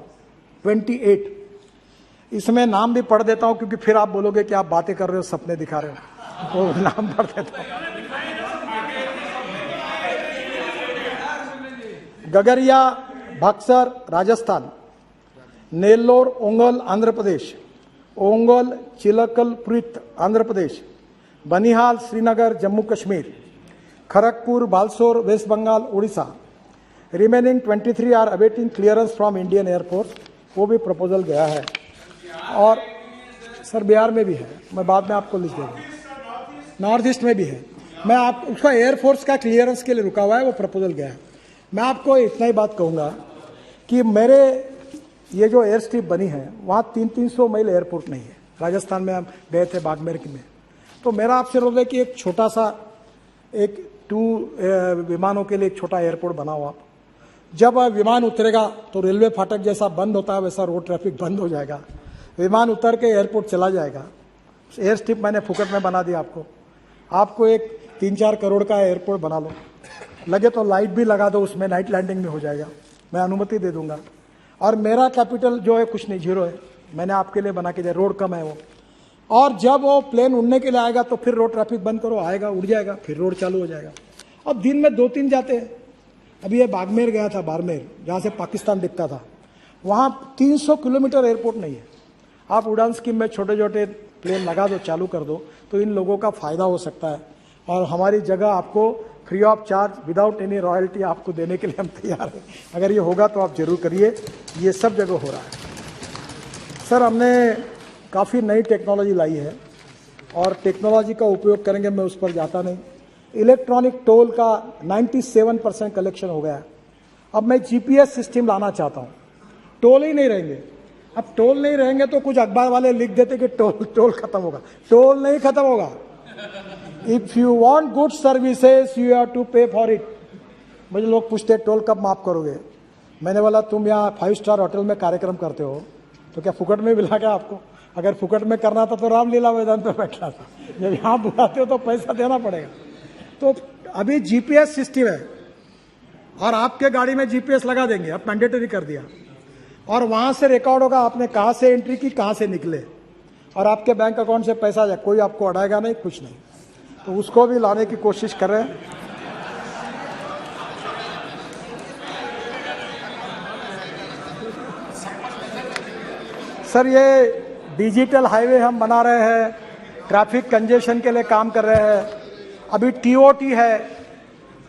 28। इसमें नाम भी पढ़ देता हूं क्योंकि फिर आप बोलोगे कि आप बातें कर रहे हो, सपने दिखा रहे हो, तो नाम पढ़ देता हूं। Gagariya Buxar Rajasthan, Nellore Ongole Andhra Pradesh, Ongole Chilakaluripet Andhra Pradesh, Banihal Srinagar Jammu Kashmir, Kharagpur Balasore West Bengal Orissa. Remaining 23 are awaiting clearance from Indian Air Force, वो भी प्रपोजल गया है। और सर बिहार में भी है, मैं बाद में आपको लिख दूंगा। नॉर्थ ईस्ट में भी है, मैं आप उसका एयरफोर्स का क्लियरेंस के लिए रुका हुआ है, वो प्रपोजल गया है। मैं आपको इतना ही बात कहूँगा कि मेरे ये जो एयर स्ट्रिप बनी है वहाँ 300 मील एयरपोर्ट नहीं है। राजस्थान में हम गए थे बागमेर में, तो मेरा आपसे अनुरोध है कि एक छोटा सा एक 2 विमानों के लिए एक छोटा एयरपोर्ट बनाओ आप। जब विमान उतरेगा तो रेलवे फाटक जैसा बंद होता है वैसा रोड ट्रैफिक बंद हो जाएगा, विमान उतर के एयरपोर्ट चला जाएगा। एयर स्ट्रिप मैंने फुकट में बना दिया आपको एक 3-4 करोड़ का एयरपोर्ट बना लो, लगे तो लाइट भी लगा दो उसमें, नाइट लैंडिंग में हो जाएगा, मैं अनुमति दे दूंगा। और मेरा कैपिटल जो है कुछ नहीं, 0 है, मैंने आपके लिए बना के दिया, रोड कम है वो। और जब वो प्लेन उड़ने के लिए आएगा तो फिर रोड ट्रैफिक बंद करो, आएगा उड़ जाएगा, फिर रोड चालू हो जाएगा। अब दिन में 2-3 जाते हैं। अभी ये बागमेर गया था, बाड़मेर, जहाँ से पाकिस्तान दिखता था, वहाँ 300 किलोमीटर एयरपोर्ट नहीं है। आप उड़ान स्कीम में छोटे छोटे प्लेन लगा दो, चालू कर दो, तो इन लोगों का फायदा हो सकता है। और हमारी जगह आपको free of charge without any royalty आपको देने के लिए हम तैयार हैं। अगर ये होगा तो आप जरूर करिए, ये सब जगह हो रहा है। सर हमने काफ़ी नई टेक्नोलॉजी लाई है और टेक्नोलॉजी का उपयोग करेंगे, मैं उस पर जाता नहीं। इलेक्ट्रॉनिक टोल का 97% कलेक्शन हो गया है। अब मैं GPS सिस्टम लाना चाहता हूँ, टोल ही नहीं रहेंगे। अब टोल नहीं रहेंगे तो कुछ अखबार वाले लिख देते कि टोल खत्म होगा, टोल नहीं खत्म होगा। If you want good services you have to pay for it. मुझे लोग पूछते टोल कब माफ करोगे? मैंने बोला तुम यहाँ 5 स्टार होटल में कार्यक्रम करते हो तो क्या फुकट में मिला क्या आपको? अगर फुकट में करना था तो रामलीला मैदान पे बैठना था। जब यहाँ बुलाते हो तो पैसा देना पड़ेगा। तो अभी जीपीएस सिस्टम है और आपके गाड़ी में जीपीएस लगा देंगे, अब मैंडेटरी कर दिया, और वहां से रिकॉर्ड होगा आपने कहां से एंट्री की, कहां से निकले, और आपके बैंक अकाउंट से पैसा जाए, कोई आपको अड़ाएगा नहीं, कुछ नहीं। तो उसको भी लाने की कोशिश कर रहे हैं। सर ये डिजिटल हाईवे हम बना रहे हैं, ट्रैफिक कंजेशन के लिए काम कर रहे हैं। अभी टीओटी है,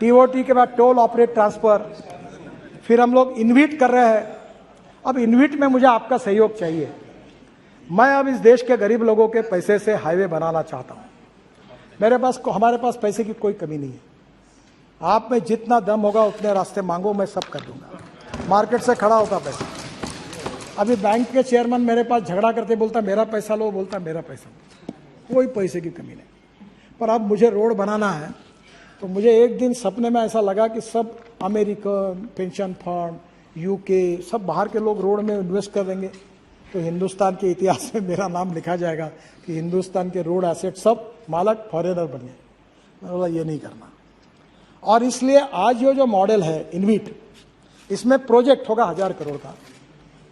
टीओटी के बाद टोल ऑपरेट ट्रांसफर, फिर हम लोग इन्विट कर रहे हैं। अब इन्विट में मुझे आपका सहयोग चाहिए। मैं अब इस देश के गरीब लोगों के पैसे से हाईवे बनाना चाहता हूं। हमारे पास पैसे की कोई कमी नहीं है। आप में जितना दम होगा उतने रास्ते मांगो, मैं सब कर दूंगा। मार्केट से खड़ा होता पैसा। अभी बैंक के चेयरमैन मेरे पास झगड़ा करते, बोलता मेरा पैसा लो, बोलता मेरा पैसा लो। कोई पैसे की कमी नहीं। पर अब मुझे रोड बनाना है तो मुझे एक दिन सपने में ऐसा लगा कि सब अमेरिकन पेंशन फंड, यूके, सब बाहर के लोग रोड में इन्वेस्ट कर देंगे तो हिंदुस्तान के इतिहास में मेरा नाम लिखा जाएगा कि हिंदुस्तान के रोड एसेट सब मालक फॉरेनर बने। मैं बोला ये नहीं करना। और इसलिए आज ये जो मॉडल है इन्विट, इसमें प्रोजेक्ट होगा 1000 करोड़ का।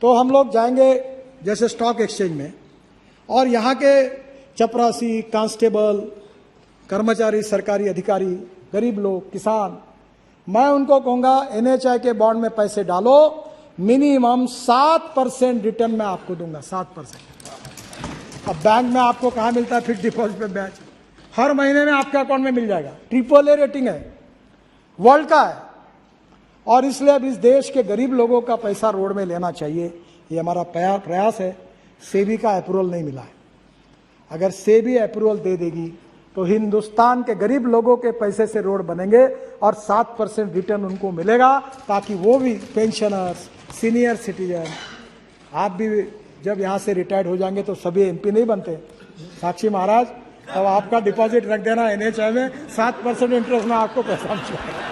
तो हम लोग जाएंगे जैसे स्टॉक एक्सचेंज में, और यहाँ के चपरासी, कांस्टेबल, कर्मचारी, सरकारी अधिकारी, गरीब लोग, किसान, मैं उनको कहूंगा एनएचआई के बॉन्ड में पैसे डालो, मिनिमम 7% रिटर्न मैं आपको दूंगा, 7%। अब बैंक में आपको कहाँ मिलता है फिक्स डिपॉजिट पे ब्याज? हर महीने में आपके अकाउंट में मिल जाएगा। AAA रेटिंग है, वर्ल्ड का है। और इसलिए अब इस देश के गरीब लोगों का पैसा रोड में लेना चाहिए, ये हमारा प्रयास है। सेबी का अप्रूवल नहीं मिला है। अगर सेबी अप्रूवल दे देगी तो हिंदुस्तान के गरीब लोगों के पैसे से रोड बनेंगे और 7% रिटर्न उनको मिलेगा, ताकि वो भी पेंशनर्स, सीनियर सिटीजन, आप भी जब यहाँ से रिटायर्ड हो जाएंगे तो सभी एमपी नहीं बनते। साक्षी महाराज, तब आपका डिपॉजिट रख देना एनएचआई में, 7% इंटरेस्ट में आपको पैसा मिलेगा।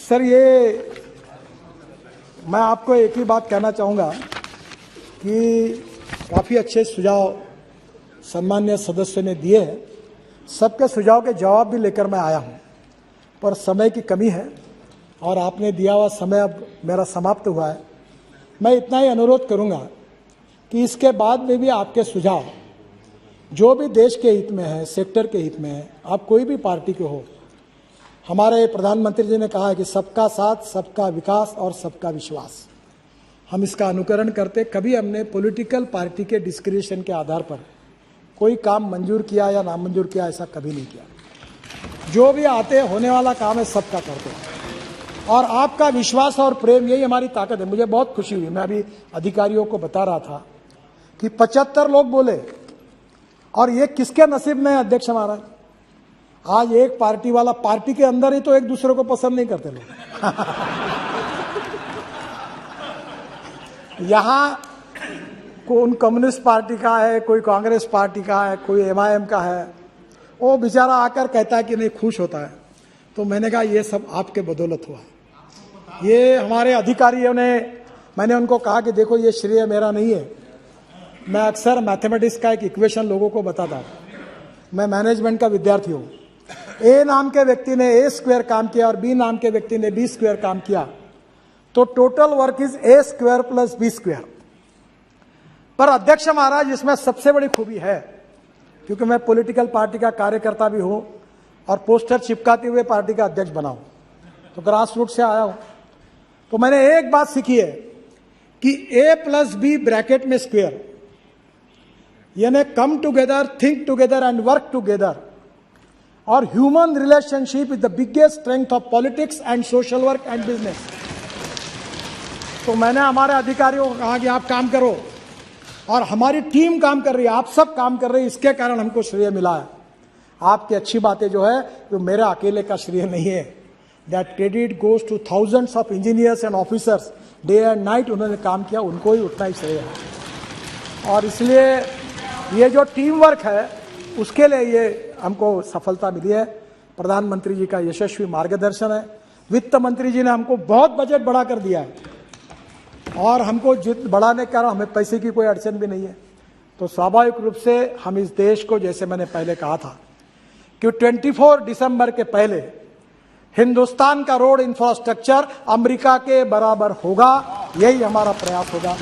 सर ये मैं आपको एक ही बात कहना चाहूँगा कि काफ़ी अच्छे सुझाव सम्मान्य सदस्य ने दिए हैं। सबके सुझाव के जवाब भी लेकर मैं आया हूँ, पर समय की कमी है और आपने दिया हुआ समय अब मेरा समाप्त हुआ है। मैं इतना ही अनुरोध करूँगा कि इसके बाद में भी आपके सुझाव जो भी देश के हित में है, सेक्टर के हित में है, आप कोई भी पार्टी के हो, हमारे प्रधानमंत्री जी ने कहा है कि सबका साथ, सबका विकास और सबका विश्वास। हम इसका अनुकरण करते, कभी हमने पॉलिटिकल पार्टी के डिस्क्रिप्शन के आधार पर कोई काम मंजूर किया या नामंजूर किया, ऐसा कभी नहीं किया। जो भी आते होने वाला काम है सबका करते हैं, और आपका विश्वास और प्रेम यही हमारी ताकत है। मुझे बहुत खुशी हुई, मैं अभी अधिकारियों को बता रहा था कि 75 लोग बोले, और ये किसके नसीब में है अध्यक्ष महाराज? आज एक पार्टी वाला, पार्टी के अंदर ही तो एक दूसरे को पसंद नहीं करते लोग। यहाँ कौन कम्युनिस्ट पार्टी का है, कोई कांग्रेस पार्टी का है, कोई एमआईएम का है, वो बेचारा आकर कहता है कि नहीं, खुश होता है। तो मैंने कहा ये सब आपके बदौलत हुआ है। ये हमारे अधिकारियों ने, मैंने उनको कहा कि देखो ये श्रेय मेरा नहीं है। मैं अक्सर मैथमेटिक्स का एक इक्वेशन लोगों को बताता हूँ। मैं मैनेजमेंट का विद्यार्थी हूँ। ए नाम के व्यक्ति ने ए स्क्वायर काम किया और बी नाम के व्यक्ति ने बी स्क्वायर काम किया, तो total work is a square plus b square. पर अध्यक्ष महाराज, इसमें सबसे बड़ी खूबी है, क्योंकि मैं पॉलिटिकल पार्टी का कार्यकर्ता भी हूं और पोस्टर चिपकाते हुए पार्टी का अध्यक्ष बना हूं, तो ग्रास रूट से आया हूं। तो मैंने एक बात सीखी है कि ए प्लस बी ब्रैकेट में स्क्वायर, यानी come together, think together and work together. और human relationship is the biggest strength of politics and social work and business. तो मैंने हमारे अधिकारियों को कहा कि आप काम करो, और हमारी टीम काम कर रही है, आप सब काम कर रहे हैं, इसके कारण हमको श्रेय मिला है। आपकी अच्छी बातें जो है वो मेरे अकेले का श्रेय नहीं है। That credit goes two thousands of engineers and officers, day and night उन्होंने काम किया, उनको ही उतना ही श्रेय है। और इसलिए ये जो टीम वर्क है उसके लिए ये हमको सफलता मिली है। प्रधानमंत्री जी का यशस्वी मार्गदर्शन है। वित्त मंत्री जी ने हमको बहुत बजट बढ़ा कर दिया है और हमको बढ़ाने का हमें पैसे की कोई अड़चन भी नहीं है। तो स्वाभाविक रूप से हम इस देश को, जैसे मैंने पहले कहा था कि 24 दिसंबर के पहले हिंदुस्तान का रोड इंफ्रास्ट्रक्चर अमेरिका के बराबर होगा, यही हमारा प्रयास होगा।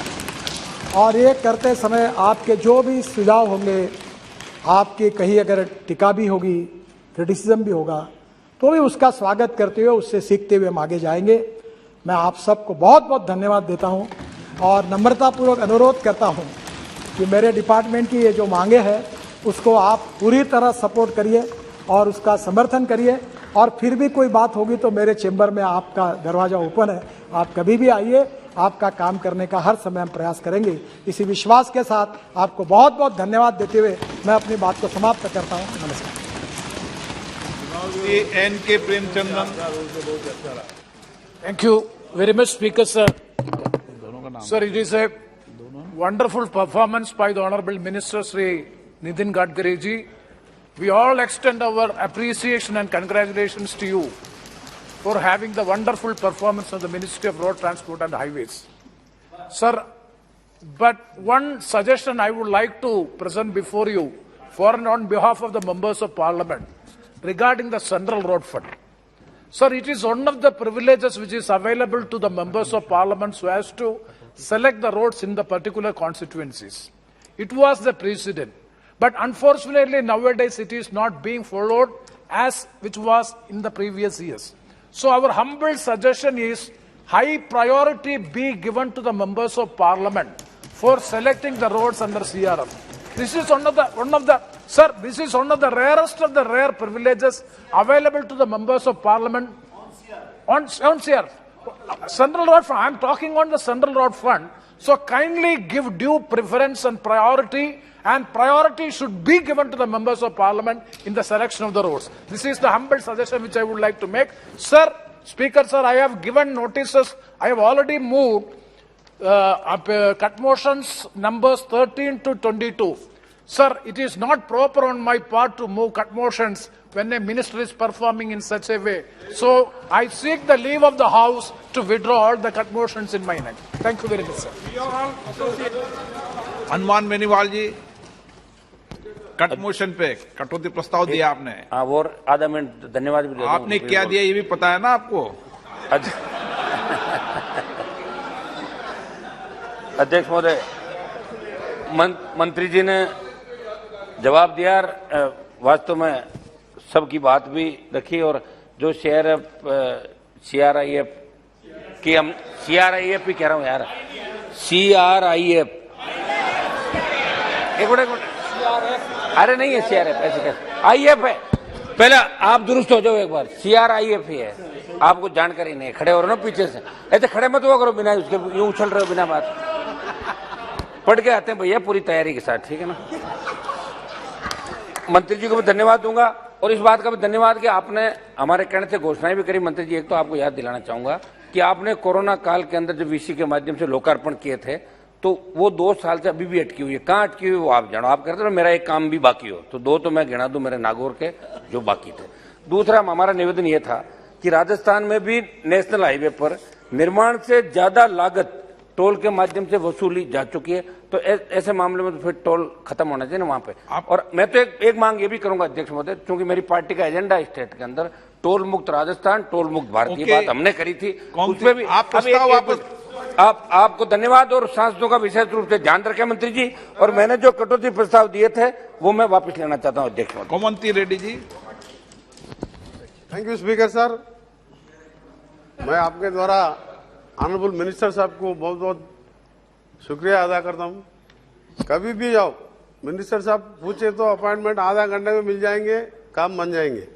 और ये करते समय आपके जो भी सुझाव होंगे, आपकी कहीं अगर टीका भी होगी, क्रिटिसिज्म भी होगा, तो भी उसका स्वागत करते हुए, उससे सीखते हुए हम आगे जाएंगे। मैं आप सबको बहुत बहुत धन्यवाद देता हूं और नम्रतापूर्वक अनुरोध करता हूं कि मेरे डिपार्टमेंट की ये जो मांगे हैं उसको आप पूरी तरह सपोर्ट करिए और उसका समर्थन करिए। और फिर भी कोई बात होगी तो मेरे चेंबर में आपका दरवाजा ओपन है, आप कभी भी आइए। आपका काम करने का हर समय हम प्रयास करेंगे। इसी विश्वास के साथ आपको बहुत बहुत धन्यवाद देते हुए मैं अपनी बात को समाप्त करता हूं। नमस्कार। N.K. Premchandran. Thank you very much, Speaker, sir. Sir, it is a wonderful performance by the Honorable Minister Sri Nitin Gadkari ji. We all extend our appreciation and congratulations to you for having the wonderful performance of the Ministry of Road Transport and Highways. Sir, but one suggestion I would like to present before you for and on behalf of the members of Parliament regarding the Central Road Fund. Sir, it is one of the privileges which is available to the members of Parliament so as to select the roads in the particular constituencies. It was the precedent. But unfortunately, nowadays it is not being followed as which was in the previous years. So our humble suggestion is high priority be given to the members of Parliament for selecting the roads under CRF. This is one of the sir, this is one of the rarest of the rare privileges available to the members of Parliament on CRF. Central Road Fund, I am talking on the Central Road Fund. So kindly give due preference and priority should be given to the members of Parliament in the selection of the roads. This is the humble suggestion which I would like to make. Sir, Speaker, sir, I have given notices. I have already moved cut motions numbers 13 to 22. Sir, it is not proper on my part to move cut motions when a minister is performing in such a way. So I seek the leave of the House to withdraw all the cut motions in my name. Thank you very much, sir. Hanuman Beniwal ji, cut motion पे कटौती प्रस्ताव दिया आपने। हाँ, और आधा मिनट धन्यवाद भी देता हूं। आपने क्या दिया ये भी पता है ना आपको? अध्यक्ष महोदय, मंत्री जी ने जवाब दिया। वास्तव में सबकी बात भी रखी और जो CRIF की हम CRIF ही कह रहा हूँ यार, CRIF एक मिनट, अरे नहीं है CRF, ऐसे कैसे IF है? पहले आप दुरुस्त हो जाओ एक बार, CRIF ही है। आपको जानकारी नहीं है, खड़े हो रहे हो ना पीछे से, ऐसे खड़े मत हुआ करो बिना उसके, यूं उछल रहे हो बिना बात। पढ़ के आते हैं भैया पूरी तैयारी के साथ, ठीक है ना। मंत्री जी को भी धन्यवाद दूंगा और इस बात का भी धन्यवाद कि आपने हमारे कहने से घोषणाएं भी करी। मंत्री जी, एक तो आपको याद दिलाना चाहूंगा कि आपने कोरोना काल के अंदर जो VC के माध्यम से लोकार्पण किए थे, तो वो 2 साल से अभी भी अटकी हुई है। कहाँ अटकी हुई वो आप जानो। आप कहते हो मेरा एक काम भी बाकी हो, तो 2 तो मैं गिना दूं मेरे नागौर के जो बाकी थे। दूसरा हमारा निवेदन ये था कि राजस्थान में भी नेशनल हाईवे पर निर्माण से ज्यादा लागत टोल के माध्यम से वसूली जा चुकी है, तो ऐसे मामले में तो फिर टोल खत्म होना चाहिए ना वहां पे। और मैं तो एक मांग ये भी करूंगा अध्यक्ष महोदय, क्योंकि मेरी पार्टी का एजेंडा स्टेट के अंदर टोल मुक्त राजस्थान, टोल मुक्त भारत की बात हमने करी थी, उसमें भी आपको धन्यवाद और सांसदों का विशेष रूप से ध्यान रखें मंत्री जी। और मैंने जो कटौती प्रस्ताव दिए थे वो मैं वापस लेना चाहता हूं अध्यक्ष महोदय। Komati Reddy ji. Thank you speaker sir. मैं आपके द्वारा ऑनरेबल मिनिस्टर साहब को बहुत बहुत शुक्रिया अदा करता हूं। कभी भी जाओ मिनिस्टर साहब पूछे तो अपॉइंटमेंट आधा घंटे में मिल जाएंगे, काम बन जाएंगे।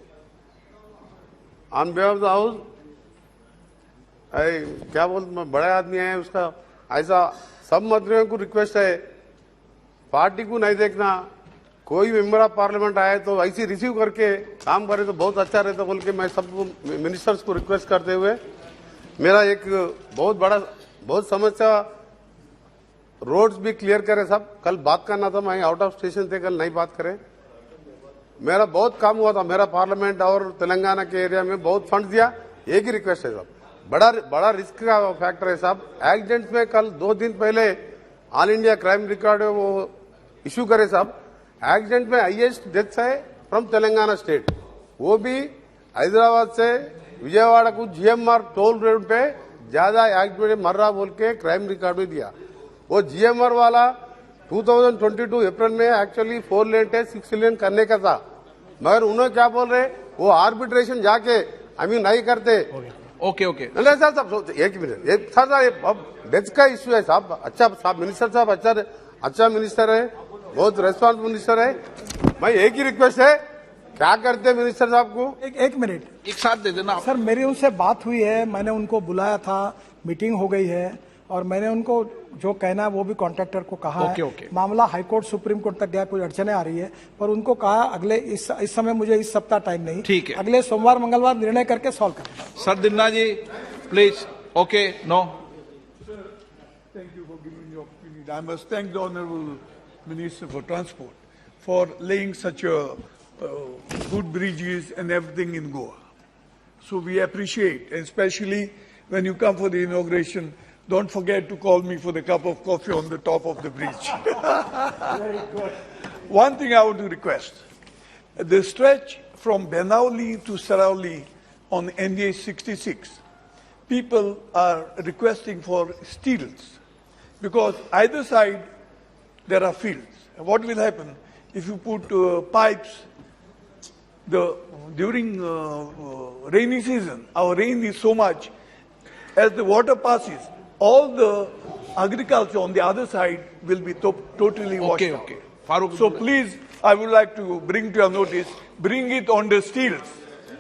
On behalf of the house क्या बोलते, मैं बड़े आदमी हैं उसका, ऐसा सब मंत्रियों को रिक्वेस्ट है, पार्टी को नहीं देखना, कोई मेंबर ऑफ पार्लियामेंट आए तो ऐसे रिसीव करके काम करे तो बहुत अच्छा रहता बोल के मैं सबको मिनिस्टर्स को रिक्वेस्ट करते हुए, मेरा एक बहुत समस्या रोड्स भी क्लियर करें साहब। कल बात करना था, मैं आउट ऑफ स्टेशन थे, कल नहीं बात करें। मेरा बहुत काम हुआ था, मेरा पार्लियामेंट और तेलंगाना के एरिया में बहुत फंड दिया। एक ही रिक्वेस्ट है साहब, बड़ा रिस्क का फैक्टर है साहब। एक्सीडेंट्स में कल 2 दिन पहले ऑल इंडिया क्राइम रिकॉर्ड वो इशू करे साहब। एक्सीडेंट में हाईएस्ट डेथ्स है फ्रॉम तेलंगाना स्टेट, वो भी हैदराबाद से विजयवाड़ा को जीएमआर टोल रोड पे ज्यादा एक्सीडेंट मर रहा बोल के क्राइम रिकॉर्ड में दिया। वो जीएमआर वाला 2022 अप्रैल में एक्चुअली 4 लेन थे 6 लेन करने का था, मगर उन्होंने क्या बोल रहे, वो आर्बिट्रेशन जाके नहीं करते। ओके ओके नहीं सर साहब, एक मिनट सर, डेथ का इश्यू है साहब। अच्छा साहब, मिनिस्टर साहब अच्छा मिनिस्टर है, बहुत रेस्पॉन्सिबल मिनिस्टर है। मैं एक ही रिक्वेस्ट है, क्या करते मिनिस्टर साहब को? एक मिनट एक साथ दे देना। सर, मेरी उनसे बात हुई है, मैंने उनको बुलाया था, मीटिंग हो गई है और मैंने उनको जो कहना है वो भी कॉन्ट्रैक्टर को कहा है। मामला हाईकोर्ट सुप्रीम कोर्ट तक गया, कोई अड़चने आ रही है, पर उनको कहा अगले इस समय, मुझे इस सप्ताह टाइम नहीं, ठीक है, अगले सोमवार मंगलवार निर्णय करके सॉल्व करें। Sir Dinna ji please. Okay no, Thank you for giving me the opportunity. I must thank the Honorable Minister for Transport for laying such a good bridges and everything in Goa. So we appreciate, and especially when you come for the inauguration, don't forget to call me for the cup of coffee on the top of the bridge. Very good. One thing I want to request, the stretch from Benauli to Sarauli on NH 66, people are requesting for steels, because either side there are fields. What will happen if you put pipes? During rainy season, our rain is so much. As the water passes, all the agriculture on the other side will be totally washed out. Okay. Farooq, So please, I would like to bring to your notice, bring it on the steels,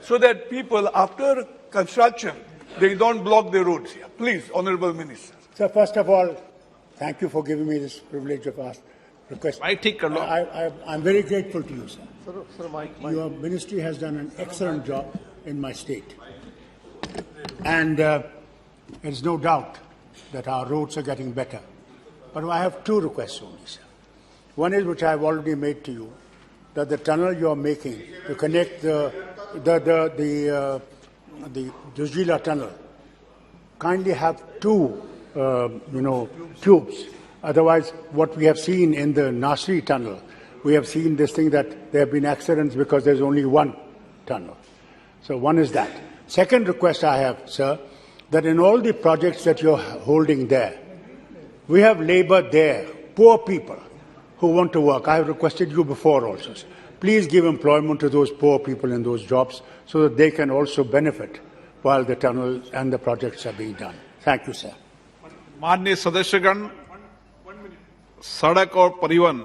so that people after construction they don't block the roads here. Please, Honorable Minister. Sir, first of all, thank you for giving me this privilege of request. भाई ठीक कर लो। I'm very grateful to you, sir. Your ministry has done an excellent job in my state. And there's no doubt that our roads are getting better. But I have 2 requests only, sir. One is, which I have already made to you, that the tunnel you are making to connect the Dujila tunnel, kindly have 2 tubes. Otherwise, what we have seen in the Nasri tunnel, we have seen this thing that there have been accidents because there's only 1 tunnel. So one is that. Second request I have, sir, that in all the projects that you're holding there, we have labor there, poor people who want to work. I have requested you before also, sir. Please give employment to those poor people in those jobs so that they can also benefit while the tunnel and the projects are being done. Thank you, sir. माननीय सदस्यगण, सड़क और परिवहन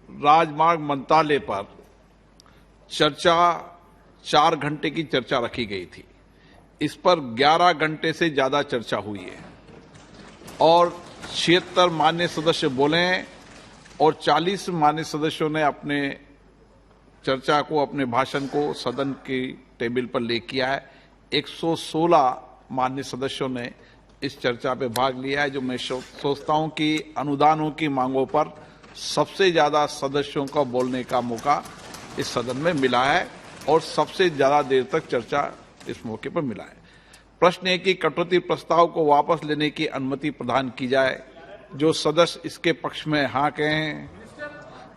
राजमार्ग मंत्रालय पर चर्चा 4 घंटे की चर्चा रखी गई थी। इस पर 11 घंटे से ज्यादा चर्चा हुई है और 76 माननीय सदस्य बोले हैं और 40 माननीय सदस्यों ने अपने चर्चा को, अपने भाषण को सदन की टेबल पर ले किया है। 116 माननीय सदस्यों ने इस चर्चा पे भाग लिया है, जो मैं सोचता हूं कि अनुदानों की मांगों पर सबसे ज्यादा सदस्यों का बोलने का मौका इस सदन में मिला है और सबसे ज्यादा देर तक चर्चा इस मौके पर मिला है। प्रश्न है कि कटौती प्रस्ताव को वापस लेने की अनुमति प्रदान की जाए। जो सदस्य इसके पक्ष में हाँ कहें,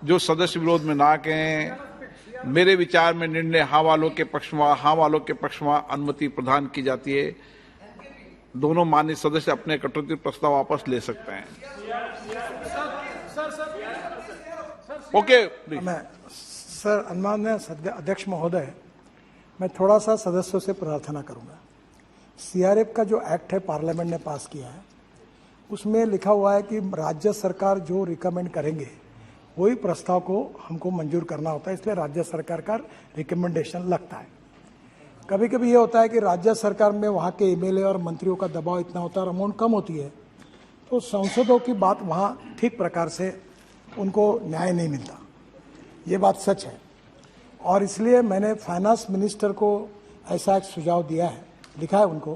जो सदस्य विरोध में ना कहें। मेरे विचार में निर्णय हाँ वालों के पक्ष में अनुमति प्रदान की जाती है। दोनों माननीय सदस्य अपने कटौती प्रस्ताव वापस ले सकते हैं। ओके सर, माननीय अध्यक्ष महोदय, मैं थोड़ा सा सदस्यों से प्रार्थना करूंगा। सीआरएफ का जो एक्ट है पार्लियामेंट ने पास किया है, उसमें लिखा हुआ है कि राज्य सरकार जो रिकमेंड करेंगे वही प्रस्ताव को हमको मंजूर करना होता है, इसलिए राज्य सरकार का रिकमेंडेशन लगता है। कभी कभी ये होता है कि राज्य सरकार में वहाँ के एमएलए और मंत्रियों का दबाव इतना होता है और अमाउंट कम होती है, तो सांसदों की बात वहाँ ठीक प्रकार से उनको न्याय नहीं मिलता। ये बात सच है और इसलिए मैंने फाइनेंस मिनिस्टर को ऐसा एक सुझाव दिया है, लिखा है उनको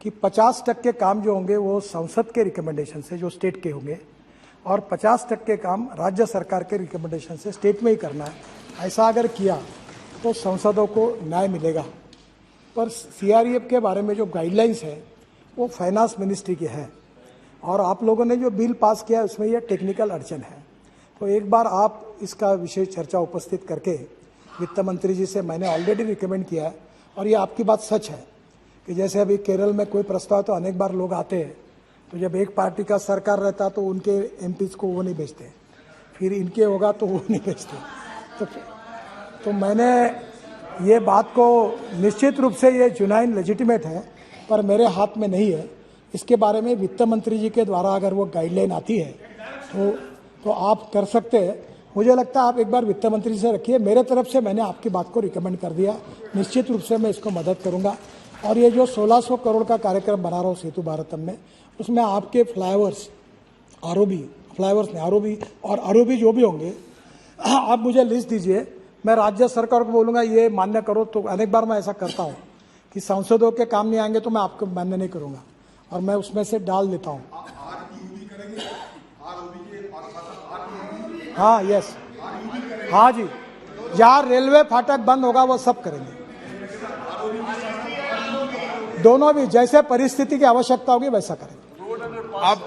कि 50% काम जो होंगे वो संसद के रिकमेंडेशन से, जो स्टेट के होंगे, और 50% काम राज्य सरकार के रिकमेंडेशन से स्टेट में ही करना है। ऐसा अगर किया तो सांसदों को न्याय मिलेगा। पर सीआरईएफ के बारे में जो गाइडलाइंस है वो फाइनेंस मिनिस्ट्री की है और आप लोगों ने जो बिल पास किया उसमें यह टेक्निकल अड़चन है। तो एक बार आप इसका विशेष चर्चा उपस्थित करके वित्त मंत्री जी से मैंने ऑलरेडी रिकमेंड किया है और ये आपकी बात सच है कि जैसे अभी केरल में कोई प्रस्ताव तो अनेक बार लोग आते हैं, तो जब एक पार्टी का सरकार रहता तो उनके एमपीज को वो नहीं भेजते, फिर इनके होगा तो वो नहीं भेजते। तो मैंने ये बात को निश्चित रूप से ये जुनाइन लेजिटिमेट है पर मेरे हाथ में नहीं है। इसके बारे में वित्त मंत्री जी के द्वारा अगर वो गाइडलाइन आती है तो आप कर सकते हैं। मुझे लगता है आप एक बार वित्त मंत्री से रखिए। मेरे तरफ से मैंने आपकी बात को रिकमेंड कर दिया, निश्चित रूप से मैं इसको मदद करूंगा। और ये जो 1600 करोड़ का कार्यक्रम बना रहा हूँ सेतु भारतम में, उसमें आपके फ्लाईओवर्स, आरओबी और आरओबी जो भी होंगे, आप मुझे लिस्ट दीजिए, मैं राज्य सरकार को बोलूंगा ये मान्य करो। तो अनेक बार मैं ऐसा करता हूँ कि सांसदों के काम नहीं आएंगे तो मैं आपको मान्य नहीं करूंगा और मैं उसमें से डाल देता हूँ। हाँ, यस, हाँ जी, जहाँ रेलवे फाटक बंद होगा वो सब करेंगे। दोनों भी जैसे परिस्थिति की आवश्यकता होगी वैसा करेंगे। अब